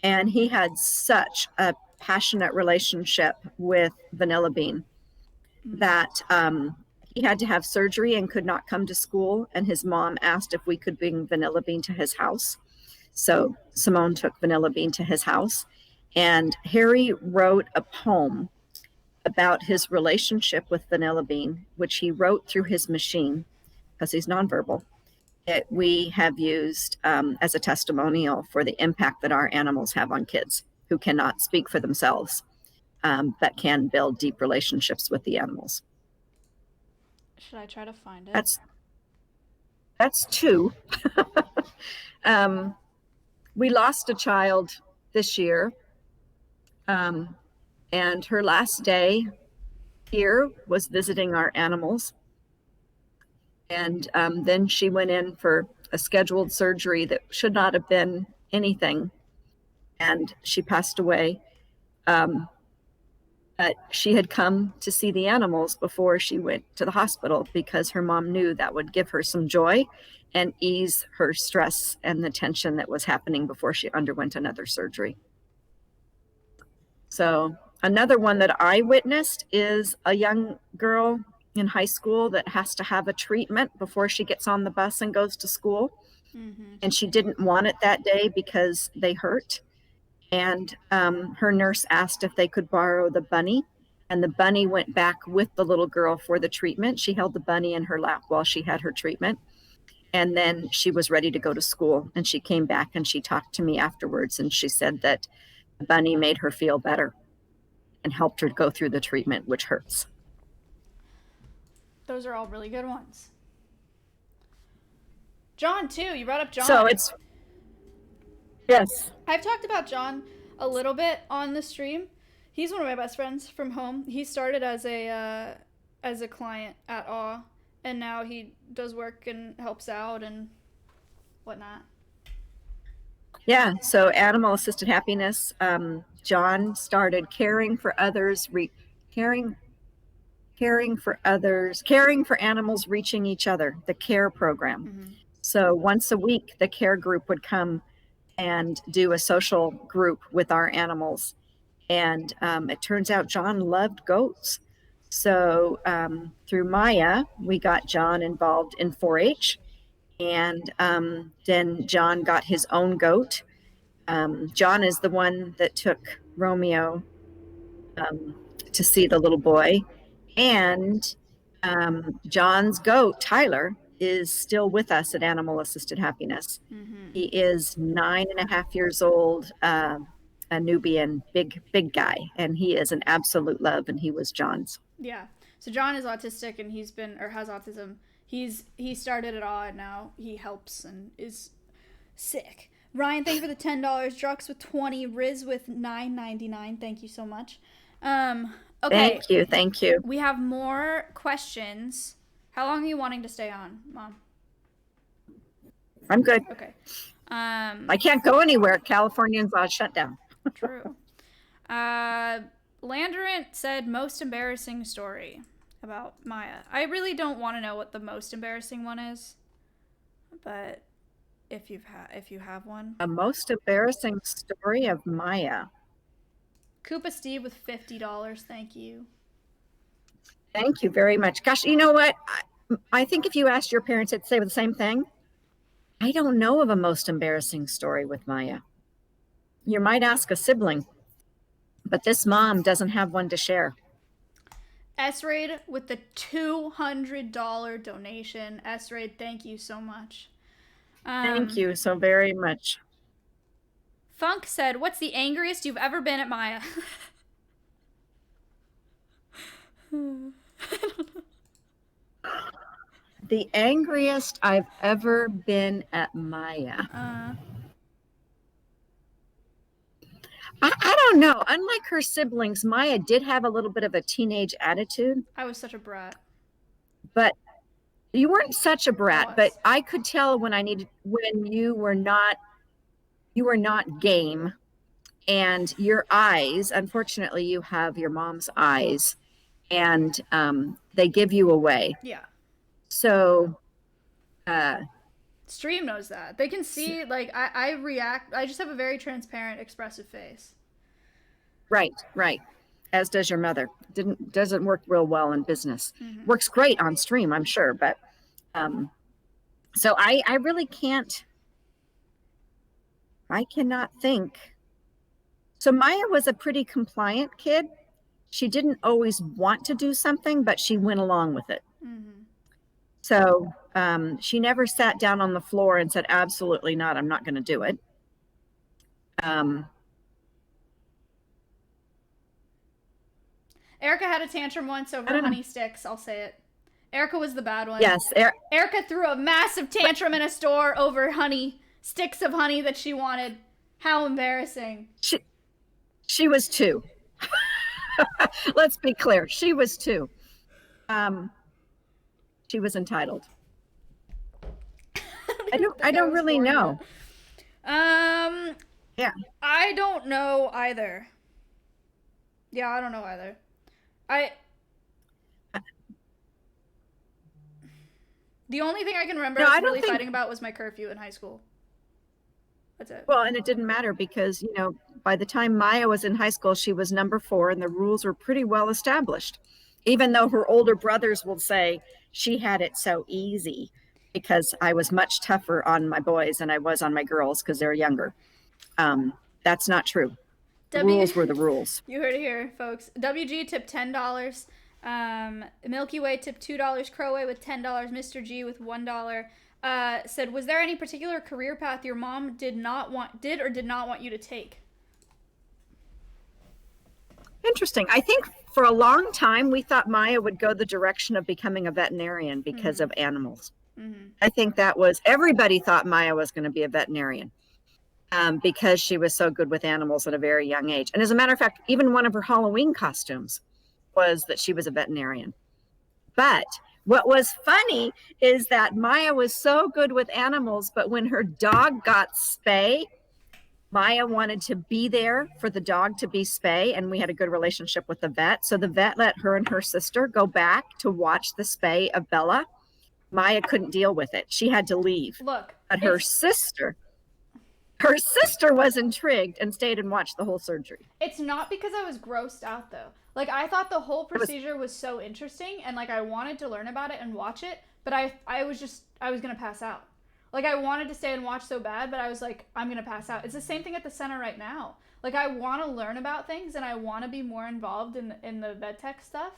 S7: And he had such a passionate relationship with Vanilla Bean that he had to have surgery and could not come to school. And his mom asked if we could bring Vanilla Bean to his house. So Simone took Vanilla Bean to his house. And Harry wrote a poem about his relationship with Vanilla Bean, which he wrote through his machine because he's nonverbal, that we have used as a testimonial for the impact that our animals have on kids. who cannot speak for themselves, but can build deep relationships with the animals.
S5: Should I try to find it?
S7: That's two. We lost a child this year, and her last day here was visiting our animals. And then she went in for a scheduled surgery that should not have been anything, and she passed away. But she had come to see the animals before she went to the hospital because her mom knew that would give her some joy and ease her stress and the tension that was happening before she underwent another surgery. So another one that I witnessed is a young girl in high school that has to have a treatment before she gets on the bus and goes to school. And she didn't want it that day because they hurt. And her nurse asked if they could borrow the bunny, and the bunny went back with the little girl for the treatment. She held the bunny in her lap while she had her treatment, and then she was ready to go to school. And she came back and she talked to me afterwards, and she said that the bunny made her feel better and helped her go through the treatment, which hurts.
S5: Those are all really good ones. John, too. You brought up John.
S7: So it's, yes.
S5: I've talked about John a little bit on the stream. He's one of my best friends from home. He started as a client at Awe, and now he does work and helps out and whatnot.
S7: Yeah, so animal assisted happiness. John started caring for others, caring for animals reaching each other, the CARE program. So once a week, the CARE group would come and do a social group with our animals. And it turns out John loved goats. So through Maya, we got John involved in 4-H. And then John got his own goat. John is the one that took Romeo to see the little boy. And John's goat, Tyler, is still with us at Animal Assisted Happiness. He is 9.5 years old, a Nubian, big guy, and he is an absolute love, and he was John's.
S5: Yeah. So John is autistic, and has autism. He started it all, and now he helps and is sick. Ryan, thank you for the $10. Drux with 20. Riz with $9.99. Thank you so much. Okay.
S7: Thank you.
S5: We have more questions. How long are you wanting to stay on, Mom?
S7: I'm good.
S5: Okay.
S7: I can't go anywhere. Californians on shutdown.
S5: True. Landerant said most embarrassing story about Maya. I really don't want to know what the most embarrassing one is, but if you have one.
S7: A most embarrassing story of Maya.
S5: Koopa Steve with $50. Thank you.
S7: Thank you very much. Gosh, you know what? I think if you asked your parents, they'd say the same thing. I don't know of a most embarrassing story with Maya. You might ask a sibling, but this mom doesn't have one to share.
S5: S-Raid with the $200 donation. S-Raid, thank you so much.
S7: Thank you so very much.
S5: Funk said, what's the angriest you've ever been at Maya?
S7: The angriest I've ever been at Maya. I don't know. Unlike her siblings, Maya did have a little bit of a teenage attitude.
S5: I was such a brat.
S7: But you weren't such a brat, but I could tell when you were not game, and your eyes, unfortunately you have your mom's eyes, and they give you away.
S5: Yeah.
S7: So
S5: Stream knows that. They can see, like, I react. I just have a very transparent, expressive face.
S7: Right. As does your mother. Doesn't work real well in business. Works great on stream, I'm sure, but so I really can't. I cannot think. So Maya was a pretty compliant kid. She didn't always want to do something, but she went along with it. So she never sat down on the floor and said, absolutely not, I'm not going to do it.
S5: Erica had a tantrum once over honey sticks. I'll say it. Erica was the bad one.
S7: Yes.
S5: Erica threw a massive tantrum in a store over sticks of honey that she wanted. How embarrassing.
S7: She was 2. Let's be clear. She was 2. She was entitled. I don't really know. Yeah.
S5: I don't know either. Yeah, I don't know either. The only thing I can remember I was really fighting about was my curfew in high school. That's it.
S7: Well, and it didn't matter because, by the time Maya was in high school, she was number 4 and the rules were pretty well established. Even though her older brothers will say she had it so easy because I was much tougher on my boys than I was on my girls because they're younger. That's not true. The rules were the rules.
S5: You heard it here, folks. WG tipped $10. Milky Way tipped $2. Crowway with $10. Mr. G with $1. Said, was there any particular career path your mom did or did not want you to take? Interesting.
S7: I think for a long time we thought Maya would go the direction of becoming a veterinarian because of animals. Mm-hmm. I think everybody thought Maya was going to be a veterinarian because she was so good with animals at a very young age. And as a matter of fact, even one of her Halloween costumes was that she was a veterinarian. But what was funny is that Maya was so good with animals, but when her dog got spay, Maya wanted to be there for the dog to be spay, and we had a good relationship with the vet. So the vet let her and her sister go back to watch the spay of Bella. Maya couldn't deal with it. She had to leave.
S5: Look,
S7: but her sister was intrigued and stayed and watched the whole surgery.
S5: It's not because I was grossed out, though. Like, I thought the whole procedure was so interesting, and, like, I wanted to learn about it and watch it, but I was going to pass out. Like, I wanted to stay and watch so bad, but I was like, I'm going to pass out. It's the same thing at the center right now. Like, I want to learn about things, and I want to be more involved in the vet tech stuff,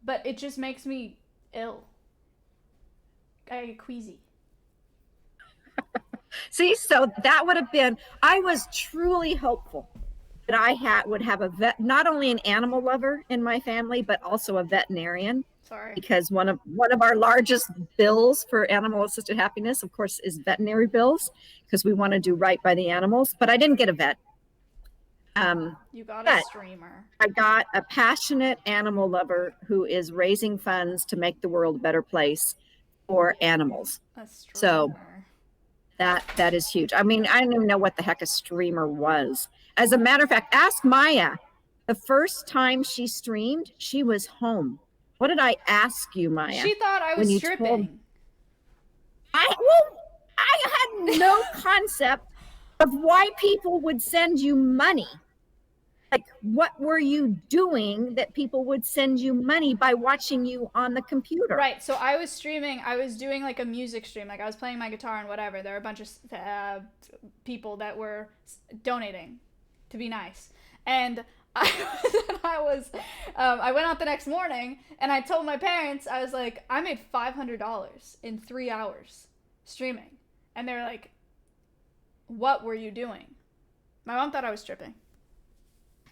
S5: but it just makes me ill. I get queasy.
S7: See, so that would have been, I was truly hopeful that I would have a vet, not only an animal lover in my family, but also a veterinarian.
S5: Sorry.
S7: Because one of our largest bills for animal assisted happiness, of course, is veterinary bills, because we want to do right by the animals. But I didn't get a vet.
S5: You got a streamer.
S7: I got a passionate animal lover who is raising funds to make the world a better place for animals.
S5: A streamer.
S7: So that is huge. I mean, I don't even know what the heck a streamer was. As a matter of fact, ask Maya. The first time she streamed, she was home. What did I ask you, Maya?
S5: She thought I was stripping.
S7: I had no concept of why people would send you money. Like, what were you doing that people would send you money by watching you on the computer?
S5: Right. So I was streaming. I was doing like a music stream. Like I was playing my guitar and whatever. There were a bunch of people that were donating to be nice. And I went out the next morning and I told my parents, I was like, I made $500 in 3 hours streaming. And they were like, what were you doing? My mom thought I was stripping.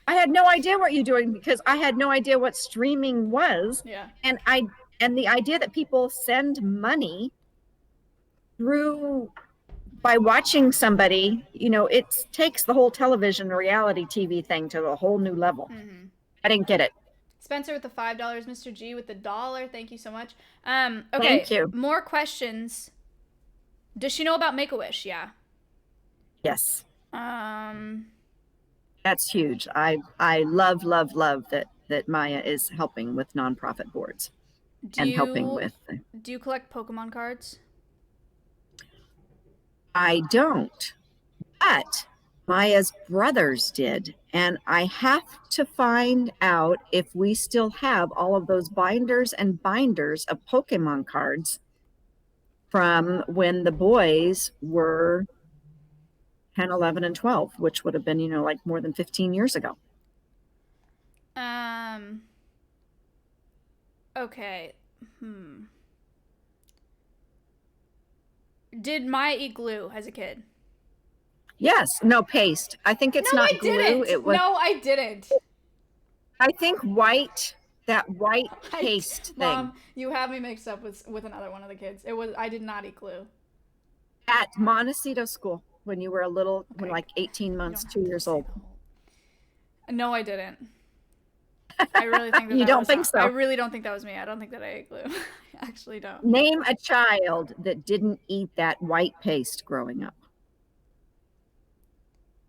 S7: I had no idea what you're doing because I had no idea what streaming was.
S5: Yeah.
S7: And the idea that people send money by watching somebody, it takes the whole television reality TV thing to a whole new level. Mm-hmm. I didn't get it.
S5: Spencer with the $5, Mr. G with the $1. Thank you so much. Okay.
S7: Thank you.
S5: More questions. Does she know about Make-A-Wish? Yeah.
S7: Yes. That's huge. I love that Maya is helping with nonprofit boards helping with.
S5: Do you collect Pokemon cards?
S7: I don't, but Maya's brothers did. And I have to find out if we still have all of those binders and binders of Pokemon cards from when the boys were 10, 11, and 12, which would have been, like more than 15 years ago.
S5: Okay. Did Maya eat glue as a kid?
S7: Yes. No, paste. I think it's not glue.
S5: It was... No, I didn't.
S7: I think white That white paste thing.
S5: Mom, you have me mixed up with another one of the kids. I did not eat glue.
S7: At Montecito School when you were a little,
S5: Okay.
S7: when like 18
S5: You
S7: months,
S5: don't
S7: 2
S5: have to
S7: years
S5: say
S7: old.
S5: the whole- No, I didn't. I really think that
S7: You
S5: that
S7: don't
S5: was
S7: think
S5: not-
S7: so?
S5: I really don't think that was me. I don't think that I ate glue. I actually don't.
S7: Name a child that didn't eat that white paste growing up.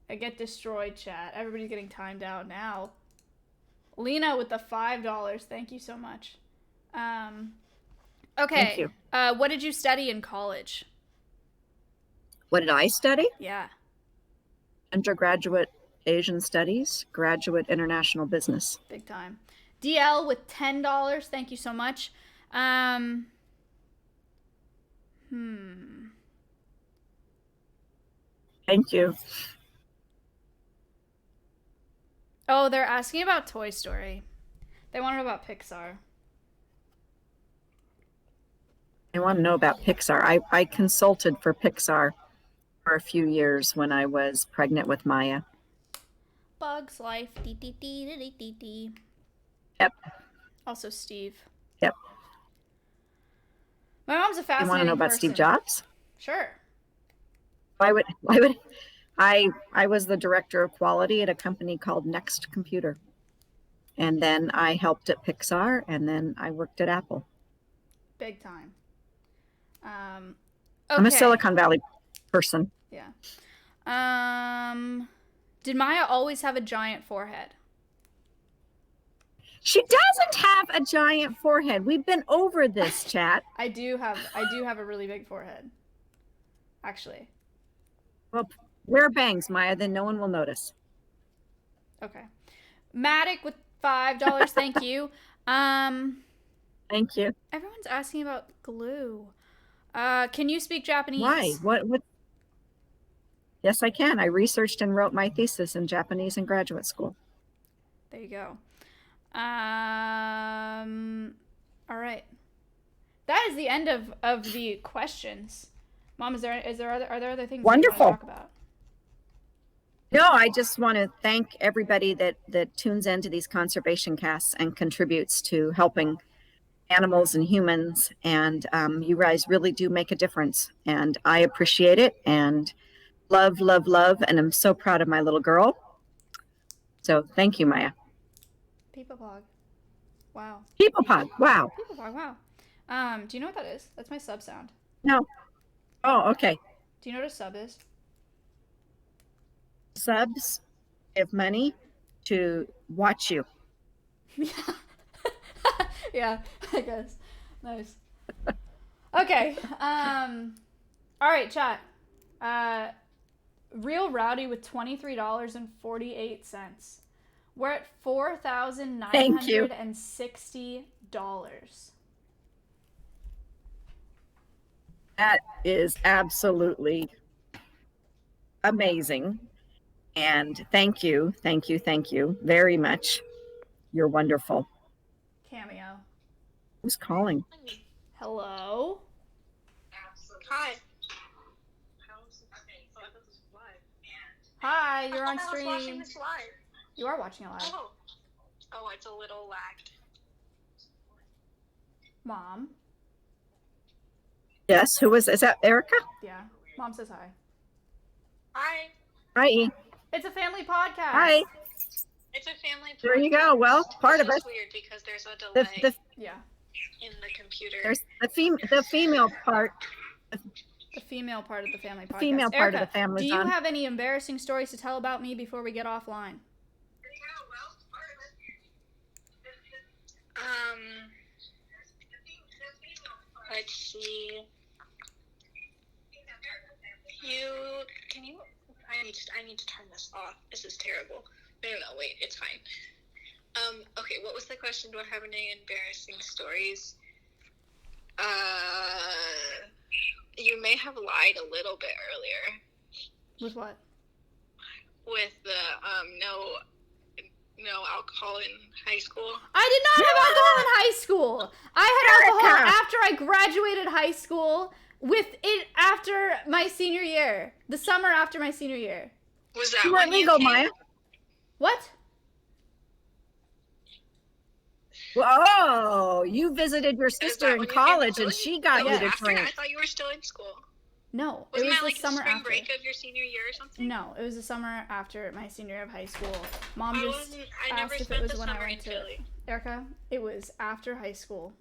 S5: I get destroyed, chat. Everybody's getting timed out now. Lena with the $5. Thank you so much. Okay.
S7: Thank you.
S5: What did you study in college?
S7: What did I study?
S5: Yeah.
S7: Undergraduate Asian Studies, graduate International Business.
S5: Big time. DL with $10. Thank you so much.
S7: Thank you.
S5: Oh, they're asking about Toy Story. They want to know about Pixar.
S7: I want to know about Pixar. I consulted for Pixar for a few years when I was pregnant with Maya.
S5: Bugs Life. Dee, dee, dee, dee, dee, dee, dee.
S7: Yep.
S5: Also Steve.
S7: Yep.
S5: My mom's a
S7: You
S5: fascinating
S7: want to know about
S5: person.
S7: Steve Jobs?
S5: Sure.
S7: Why would I was the director of quality at a company called Next Computer. And then I helped at Pixar, and then I worked at Apple.
S5: Big time. Okay.
S7: I'm a Silicon Valley person.
S5: Yeah. Did Maya always have a giant forehead?
S7: She doesn't have a giant forehead. We've been over this, chat.
S5: I do have a really big forehead. Actually.
S7: Well, wear bangs, Maya, then no one will notice.
S5: Okay. Matic with $5. Thank you.
S7: Thank you.
S5: Everyone's asking about glue. Can you speak Japanese?
S7: Why? What? Yes, I can. I researched and wrote my thesis in Japanese in graduate school.
S5: There you go. All right. That is the end of the questions. Mom, are there other things
S7: Wonderful.
S5: that you want to talk about?
S7: No, I just want to thank everybody that tunes into these conservation casts and contributes to helping animals and humans. And you guys really do make a difference. And I appreciate it and love, love, love. And I'm so proud of my little girl. So thank you, Maya.
S5: People Pog. Wow.
S7: People Pod. Wow.
S5: People Pog. Wow. Do you know what that is? That's my sub sound.
S7: No. Oh, okay.
S5: Do you know what a sub is?
S7: Subs give money to watch you.
S5: Yeah, I guess. Nice. Okay. All right, chat. Real Rowdy with $23.48. We're at $4,960.
S7: That is absolutely amazing. And thank you very much. You're wonderful.
S5: Cameo.
S7: Who's calling?
S5: Hello?
S2: Hi.
S5: Hi, you're on
S2: I was watching
S5: stream.
S2: this live.
S5: You are watching it live.
S2: Oh, it's a little lagged.
S5: Mom?
S7: Yes, who is that Erica?
S5: Yeah. Mom says hi.
S2: Hi.
S7: Hi.
S5: It's a family podcast.
S7: Hi.
S2: It's a family.
S7: There you go. Well, part of
S2: It's
S7: it.
S2: weird because there's a
S7: The,
S2: delay
S7: the,
S5: Yeah.
S2: in the computer.
S7: there's the female part.
S5: The female part of the family podcast.
S7: Female part of
S5: Erica,
S7: the family's
S5: do you
S7: on.
S5: have any embarrassing stories to tell about me before we get offline?
S2: Let's see. I need to turn this off. This is terrible. No, wait, it's fine. Okay, what was the question? Do I have any embarrassing stories? You may have lied a little bit earlier
S5: With what?
S2: with the no alcohol in high school.
S5: I did not have alcohol in high school. I had alcohol
S7: Erica!
S5: after I graduated high school with it after my senior year. The summer after my senior year.
S2: Was that
S7: You
S2: when
S7: weren't legal,
S2: came?
S7: Maya.
S5: What?
S7: Whoa, you visited your sister in
S2: when you came to
S7: college and
S2: Philly?
S7: she got
S2: That
S7: you
S2: was
S7: to
S2: after?
S7: drink.
S2: I thought you were still in school.
S5: No,
S2: Wasn't
S5: it was
S2: that
S5: the
S2: like the
S5: summer
S2: spring
S5: after.
S2: break of your senior year or something?
S5: No, it was the summer after my senior year of high school. Mom just
S2: I never
S5: asked if it
S2: spent
S5: was
S2: the
S5: when I
S2: summer in
S5: went to
S2: Philly.
S5: Erica. It was after high school.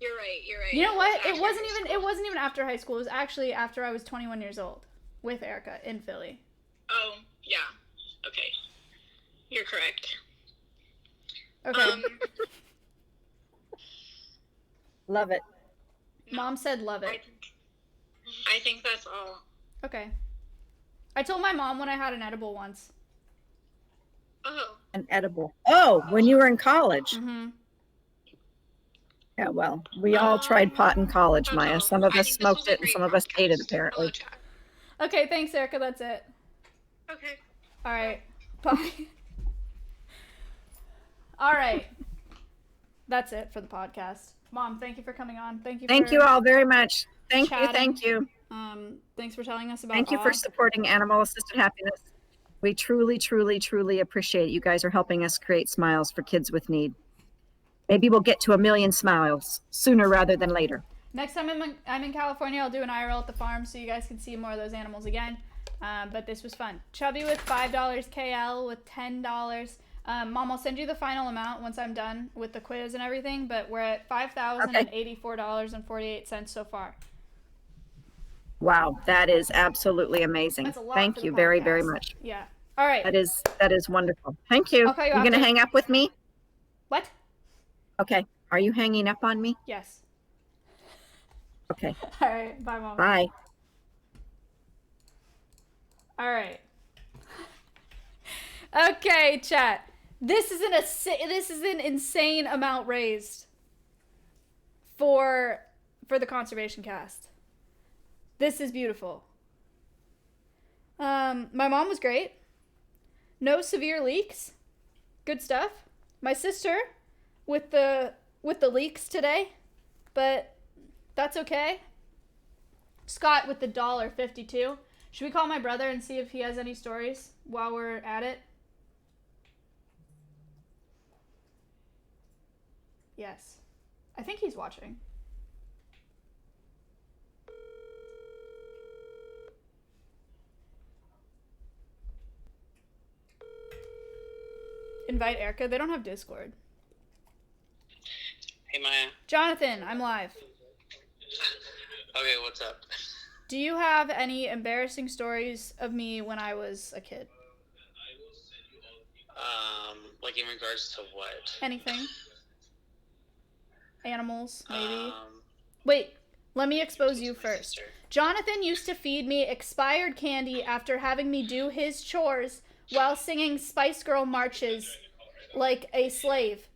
S2: You're right.
S5: You know what?
S2: after
S5: It wasn't
S2: high
S5: even.
S2: school.
S5: It wasn't even after high school. It was actually after I was 21 years old, with Erica in Philly.
S2: Oh, yeah. Okay. You're correct.
S5: Okay.
S7: Love it.
S5: Mom said love it.
S2: I think that's all.
S5: Okay. I told my mom when I had an edible once.
S2: Oh.
S7: An edible. Oh, when you were in college.
S5: Mm-hmm.
S7: Yeah, well, we all tried pot in college, Maya. Some of
S2: I
S7: us
S2: think this was
S7: smoked
S2: a
S7: it and
S2: great
S7: some of us ate it,
S2: podcast.
S7: apparently.
S2: Hello, chat.
S5: Okay, thanks, Erica. That's it.
S2: Okay.
S5: All right. Bye. All right. That's it for the podcast. Mom, thank you for coming on.
S7: Thank you all very much. Thank you.
S5: chatting.
S7: Thank you.
S5: Thanks for telling us about
S7: Thank you for
S5: awe.
S7: supporting Animal Assisted Happiness. We truly, truly, truly appreciate it. You guys are helping us create smiles for kids with need. Maybe we'll get to 1 million smiles sooner rather than later.
S5: Next time I'm in California, I'll do an IRL at the farm so you guys can see more of those animals again. But this was fun. Chubby with $5, KL with $10. Mom, I'll send you the final amount once I'm done with the quiz and everything, but we're at $5,084.48 so far.
S7: Wow, that is absolutely amazing.
S5: That's a lot
S7: Thank
S5: for the
S7: you very, very
S5: podcast.
S7: much.
S5: Yeah. All right.
S7: That is wonderful. Thank you.
S5: I'll call you
S7: You gonna
S5: after.
S7: hang up with me?
S5: What?
S7: Okay. Are you hanging up on me?
S5: Yes.
S7: Okay.
S5: All right. Bye, Mom.
S7: Bye.
S5: All right. Okay, chat. This is an insane amount raised for the conservation cast. This is beautiful. My mom was great. No severe leaks. Good stuff. My sister with the leaks today, but that's okay. Scott with the $1.52. Should we call my brother and see if he has any stories while we're at it? Yes. I think he's watching. Invite Erica. They don't have Discord.
S8: Hey, Maya.
S5: Jonathan, I'm live.
S8: Okay, what's up?
S5: Do you have any embarrassing stories of me when I was a kid?
S8: Like in regards to what?
S5: Anything? Animals, maybe? Wait, let me expose you first. Jonathan used to feed me expired candy after having me do his chores while singing Spice Girl marches like a slave.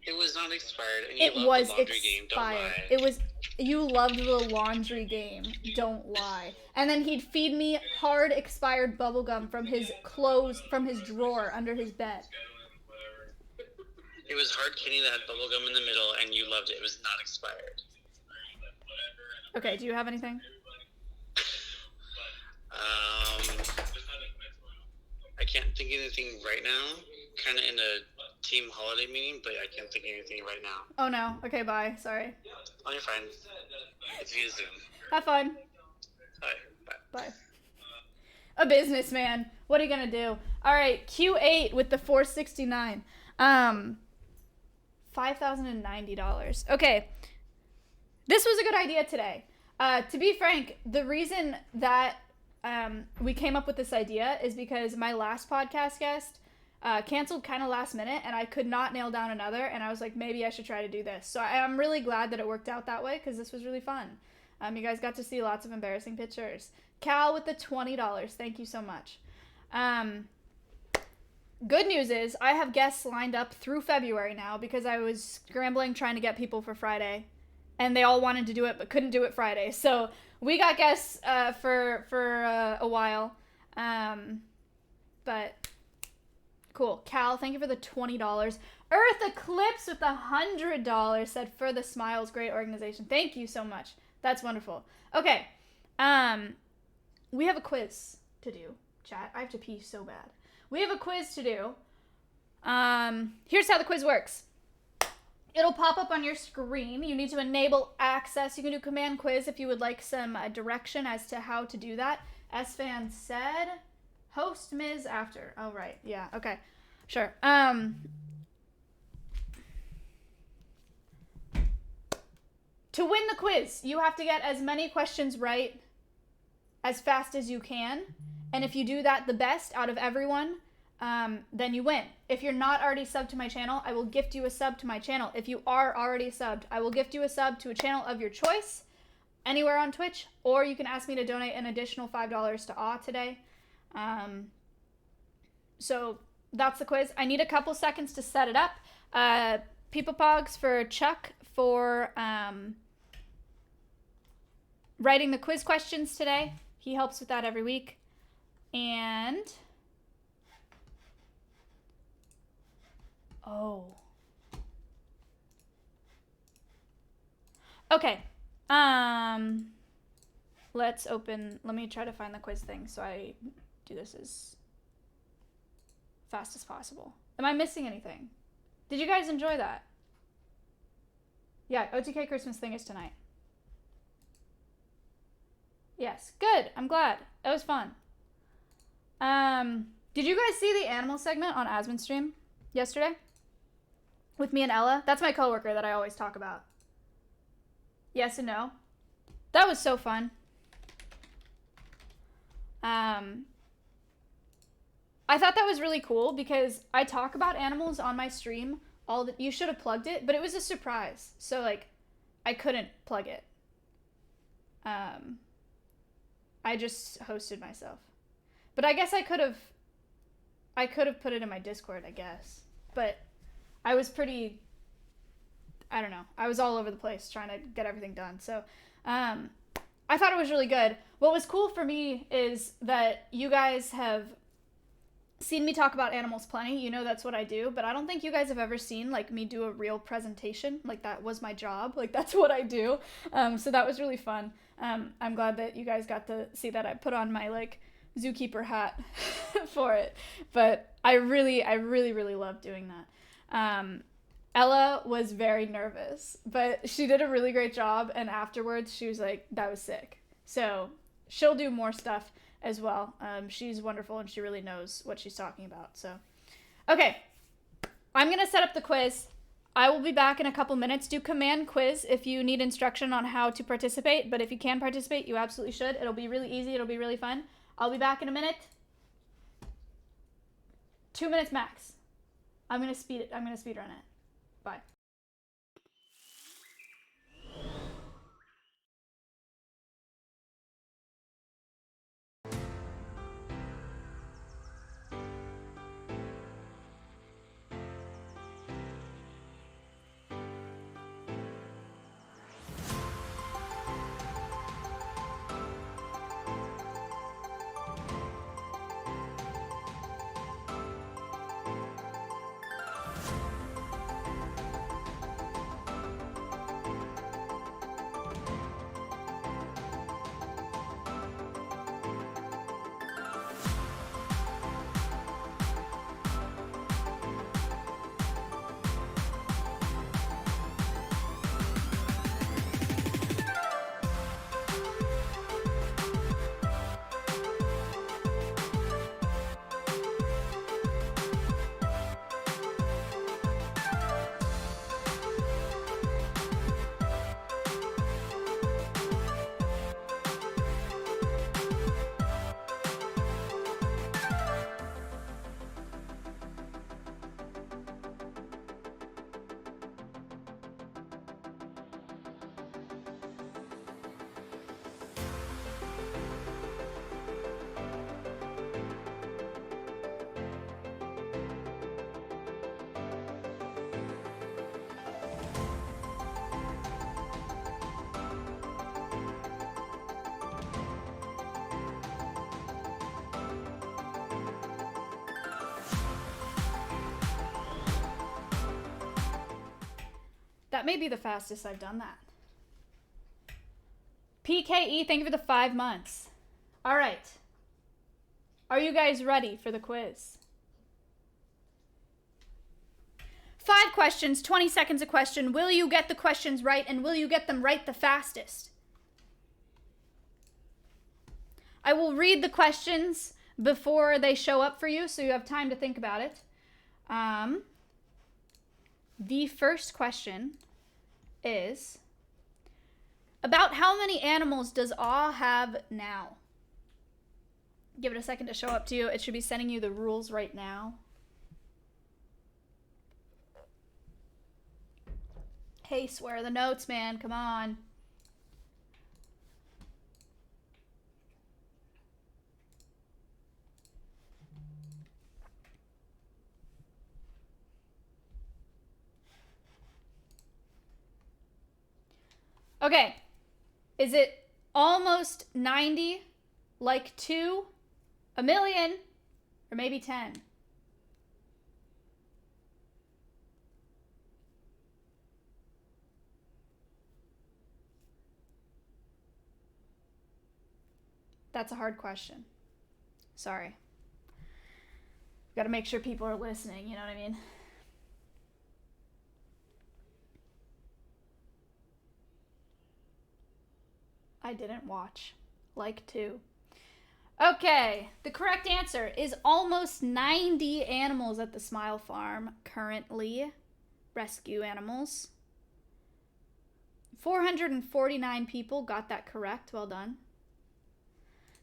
S8: It was not expired, and you
S5: It
S8: loved
S5: was
S8: the laundry game. Don't
S5: expired.
S8: lie.
S5: You loved the laundry game. Don't lie. And then he'd feed me hard expired bubblegum from his drawer under his bed.
S8: It was hard candy that had bubblegum in the middle, and you loved it. It was not expired.
S5: Okay, do you have anything?
S8: I can't think of anything right now. Kind of in a team holiday meeting, but I can't think of anything right now.
S5: Oh no. Okay, bye. Sorry.
S8: Oh, you're fine. It's via Zoom.
S5: Have fun.
S8: Bye. Bye.
S5: Bye. A businessman. What are you gonna do? All right, Q8 with the 469. $5,090. Okay. This was a good idea today. To be frank, the reason that we came up with this idea is because my last podcast guest canceled kind of last minute, and I could not nail down another, and I was like, maybe I should try to do this. So I'm really glad that it worked out that way, because this was really fun. You guys got to see lots of embarrassing pictures. Cal with the $20. Thank you so much. Good news is I have guests lined up through February now, because I was scrambling trying to get people for Friday, and they all wanted to do it but couldn't do it Friday. So we got guests for a while. But cool. Cal, thank you for the $20. Earth Eclipse with the $100 said, for the smiles, great organization. Thank you so much. That's wonderful. Okay. We have a quiz to do, chat. I have to pee so bad. We have a quiz to do. Here's how the quiz works. It'll pop up on your screen. You need to enable access. You can do command quiz if you would like some direction as to how to do that. S-Fan said, host Ms. after. Oh, right. Yeah, okay. Sure. To win the quiz, you have to get as many questions right as fast as you can. And if you do that the best out of everyone, then you win. If you're not already subbed to my channel, I will gift you a sub to my channel. If you are already subbed, I will gift you a sub to a channel of your choice, anywhere on Twitch, or you can ask me to donate an additional $5 to AW today. So that's the quiz. I need a couple seconds to set it up. People Pogs for Chuck for writing the quiz questions today. He helps with that every week. And oh. Okay. Let me try to find the quiz thing so I do this as fast as possible. Am I missing anything? Did you guys enjoy that? Yeah, OTK Christmas thing is tonight. Yes, good. I'm glad. That was fun. Did you guys see the animal segment on Asmon's stream yesterday? With me and Ella? That's my coworker that I always talk about. Yes and no. That was so fun. I thought that was really cool because I talk about animals on my stream you should have plugged it, but it was a surprise. So like I couldn't plug it. I just hosted myself. But I guess I could have put it in my Discord, I guess. But I was I don't know. I was all over the place trying to get everything done. So I thought it was really good. What was cool for me is that you guys have seen me talk about animals plenty. You know that's what I do. But I don't think you guys have ever seen like me do a real presentation. Like that was my job. Like that's what I do. So that was really fun. I'm glad that you guys got to see that. I put on my like zookeeper hat for it. But I really loved doing that. Ella was very nervous, but she did a really great job, and afterwards she was like, that was sick. So she'll do more stuff as well. She's wonderful, and she really knows what she's talking about. So, okay, I'm going to set up the quiz. I will be back in a couple minutes. Do command quiz if you need instruction on how to participate, but if you can participate, you absolutely should. It'll be really easy. It'll be really fun. I'll be back in a minute. 2 minutes max. I'm going to speed run it. Bye. That may be the fastest I've done that. PKE, thank you for the 5 months. All right. Are you guys ready for the quiz? 5 questions, 20 seconds a question. Will you get the questions right, and will you get them right the fastest? I will read the questions before they show up for you, so you have time to think about it. The first question is, about how many animals does Awe have now? Give it a second to show up to you. It should be sending you the rules right now. Hey, swear the notes, man. Come on. Okay. Is it almost 90, like 2, a million, or maybe 10? That's a hard question. Sorry. Got to make sure people are listening, you know what I mean? I didn't watch. Like 2. Okay, the correct answer is almost 90 animals at the Smile Farm currently. Rescue animals. 449 people got that correct. Well done.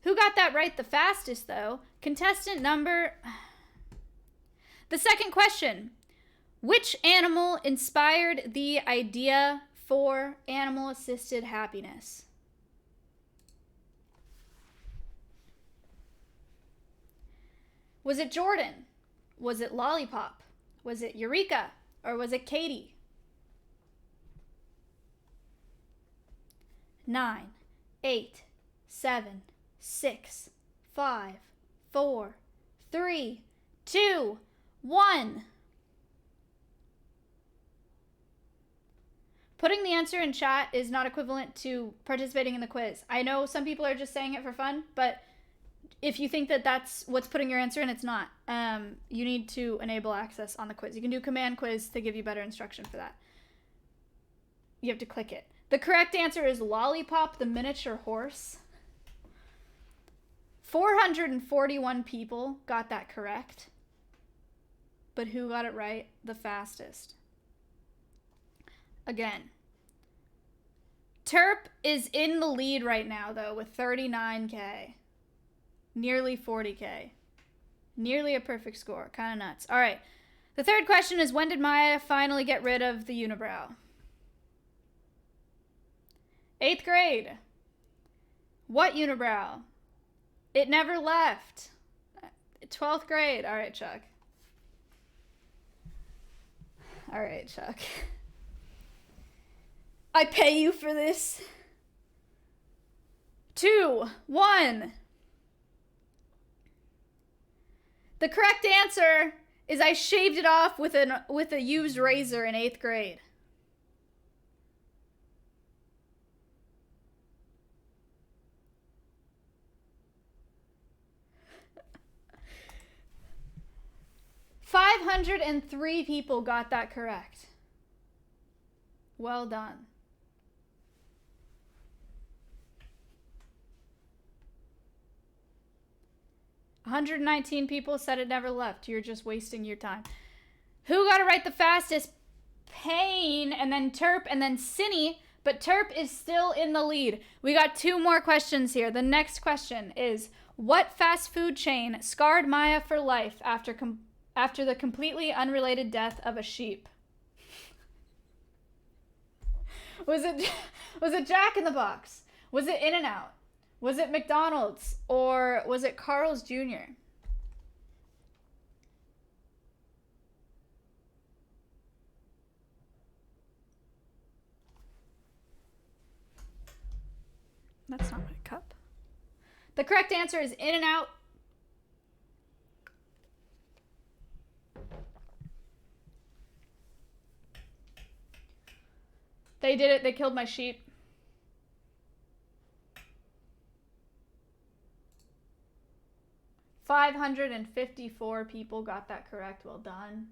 S5: Who got that right the fastest, though? Contestant number... The second question. Which animal inspired the idea for animal-assisted happiness? Was it Jordan? Was it Lollipop? Was it Eureka? Or was it Katie? 9, 8, 7, 6, 5, 4, 3, 2, 1. Putting the answer in chat is not equivalent to participating in the quiz. I know some people are just saying it for fun, but if you think that that's what's putting your answer in, it's not. You need to enable access on the quiz. You can do command quiz to give you better instruction for that. You have to click it. The correct answer is Lollipop, the miniature horse. 441 people got that correct. But who got it right the fastest? Again. Terp is in the lead right now, though, with 39K. Nearly 40K. Nearly a perfect score. Kind of nuts. All right. The third question is, when did Maya finally get rid of the unibrow? 8th grade. What unibrow? It never left. 12th grade. All right, Chuck. All right, Chuck. I pay you for this. 2, 1. The correct answer is I shaved it off with a used razor in 8th grade. $503 people got that correct. Well done. $119 people said it never left. You're just wasting your time. Who got it right the fastest? Payne, and then Terp, and then Cinny. But Terp is still in the lead. We got 2 more questions here. The next question is, what fast food chain scarred Maya for life after the completely unrelated death of a sheep? Was it Jack in the Box? Was it In-N-Out? Was it McDonald's, or was it Carl's Jr.? That's not my cup. The correct answer is In-N-Out. They did it. They killed my sheep. $554 people got that correct. Well done.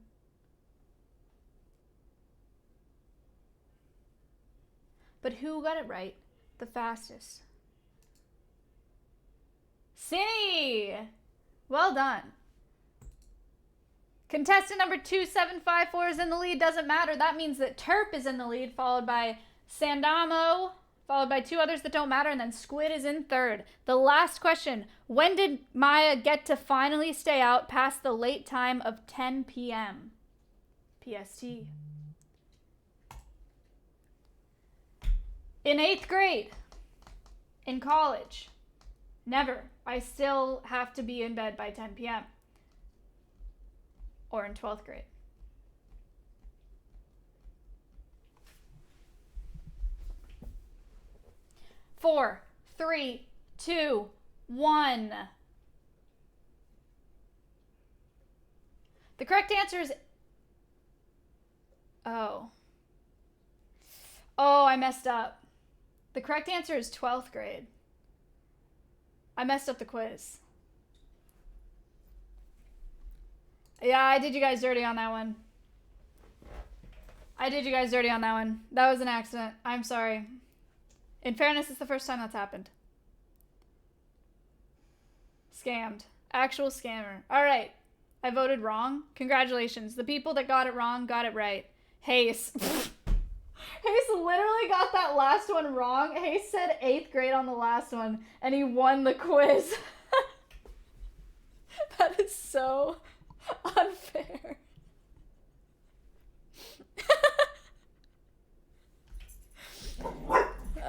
S5: But who got it right the fastest? Cindy! Well done. Contestant number 2754 is in the lead. Doesn't matter. That means that Terp is in the lead, followed by Sandamo, followed by 2 others that don't matter, and then Squid is in third. The last question. When did Maya get to finally stay out past the late time of 10 p.m.? PST. In 8th grade. In college. Never. I still have to be in bed by 10 p.m. Or in 12th grade. Four, three, two, one. The correct answer is... Oh, I messed up. The correct answer is 12th grade. I messed up the quiz. Yeah, I did you guys dirty on that one. That was an accident. I'm sorry. In fairness, it's the first time that's happened. Scammed. Actual scammer. All right. I voted wrong. Congratulations. The people that got it wrong got it right. Hayes. Hayes literally got that last one wrong. Hayes said 8th grade on the last one, and he won the quiz. That is so unfair.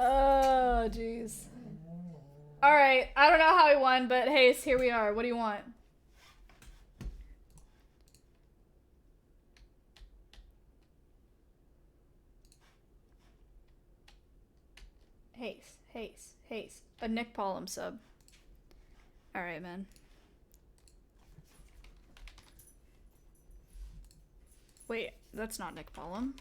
S5: Oh, jeez. All right. I don't know how he won, but Hayes, here we are. What do you want? Hayes. A Nick Pollum sub. All right, man. Wait, that's not Nick Pollum.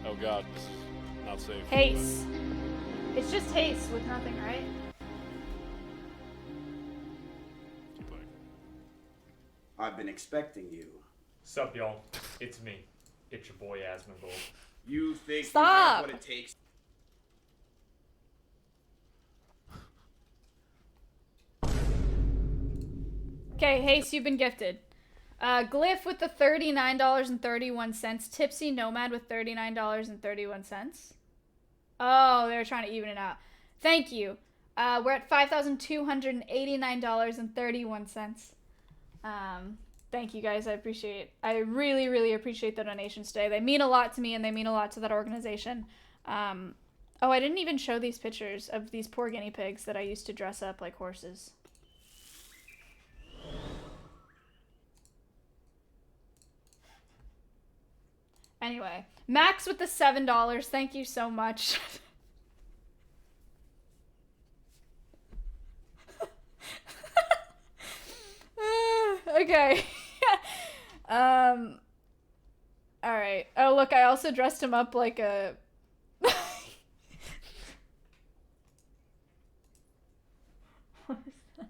S6: Oh god, this is not safe.
S5: Hayes. It's just Hayes with nothing, right?
S9: I've been expecting you.
S10: Sup, y'all? It's me. It's your boy Asmongold.
S9: You think you
S5: Stop.
S9: have what it takes?
S5: Okay, Hayes, you've been gifted. Glyph with the $39.31. Tipsy Nomad with $39.31. Oh, they were trying to even it out. Thank you. We're at $5,289.31. Thank you guys. I really, really appreciate the donations today. They mean a lot to me, and they mean a lot to that organization. Oh, I didn't even show these pictures of these poor guinea pigs that I used to dress up like horses. Anyway, Max with the $7. Thank you so much. Okay. All right. Oh, look, I also dressed him up like a... What is that?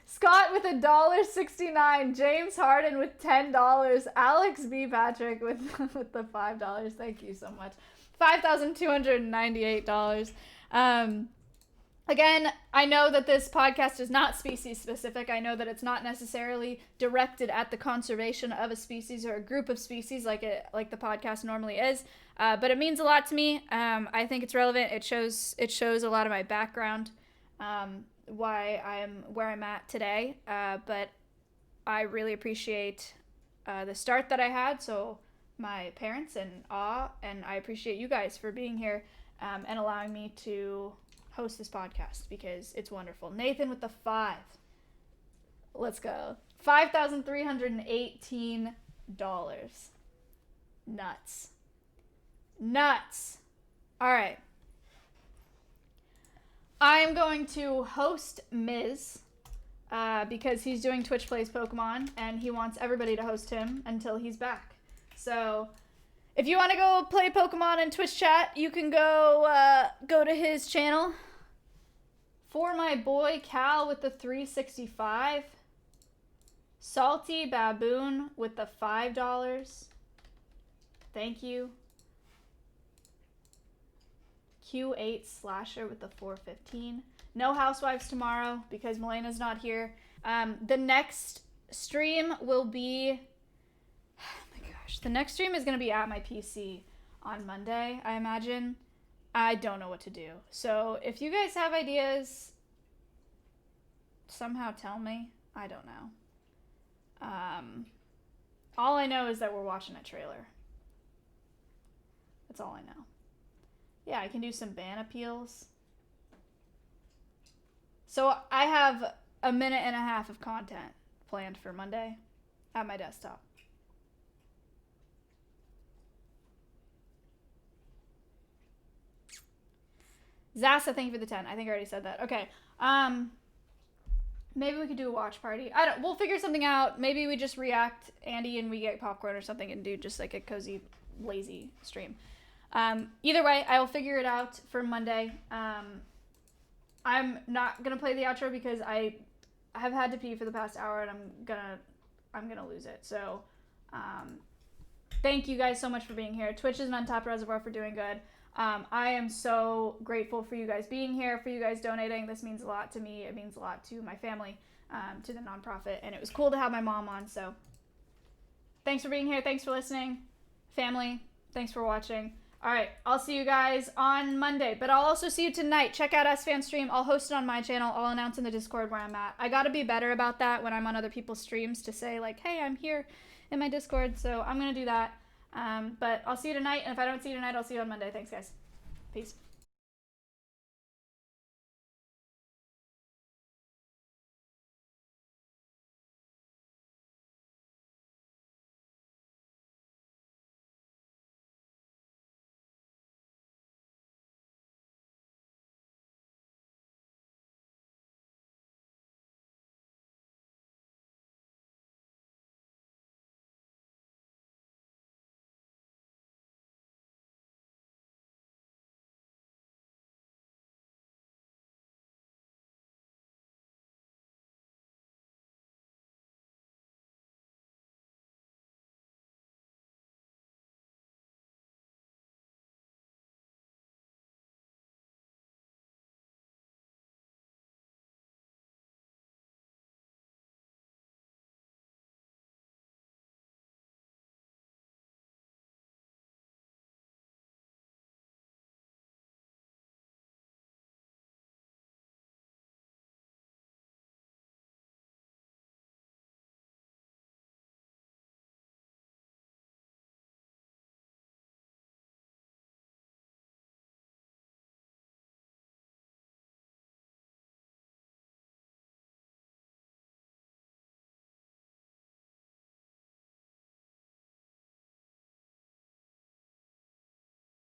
S5: Scott with $1.69. James Harden with $10. Alex B. Patrick with the $5. Thank you so much. $5,298. Again, I know that this podcast is not species specific. I know that it's not necessarily directed at the conservation of a species or a group of species like the podcast normally is. But it means a lot to me. I think it's relevant. It shows a lot of my background, why I am where I'm at today. But I really appreciate the start that I had. So my parents and I appreciate you guys for being here and allowing me to host this podcast because it's wonderful. Nathan with the 5. Let's go. $5,318. Nuts. All right. I am going to host Miz because he's doing Twitch Plays Pokemon and he wants everybody to host him until he's back. So If you want to go play Pokemon in Twitch chat, you can go to his channel. For my boy Cal with the 365. Salty Baboon with the $5. Thank you. Q8 Slasher with the 415. No Housewives tomorrow because Melena's not here. The next stream will be... Oh my gosh. The next stream is going to be at my PC on Monday, I imagine. I don't know what to do. So if you guys have ideas, somehow tell me. I don't know. All I know is that we're watching a trailer. That's all I know. Yeah, I can do some ban appeals. So I have a minute and a half of content planned for Monday at my desktop. Zasa, thank you for the 10. I think I already said that. Okay. Maybe we could do a watch party. We'll figure something out. Maybe we just react Andy and we get popcorn or something and do just like a cozy, lazy stream. Either way, I will figure it out for Monday. I'm not gonna play the outro because I have had to pee for the past hour and I'm gonna lose it. So, thank you guys so much for being here. Twitch is an untapped reservoir for doing good. I am so grateful for you guys being here, for you guys donating. This means a lot to me. It means a lot to my family, to the nonprofit, and it was cool to have my mom on. So, thanks for being here. Thanks for listening, family. Thanks for watching. All right, I'll see you guys on Monday, but I'll also see you tonight. Check out SFan Stream. I'll host it on my channel. I'll announce in the Discord where I'm at. I gotta be better about that when I'm on other people's streams to say like, hey, I'm here in my Discord. So I'm gonna do that. But I'll see you tonight, and if I don't see you tonight, I'll see you on Monday. Thanks, guys. Peace.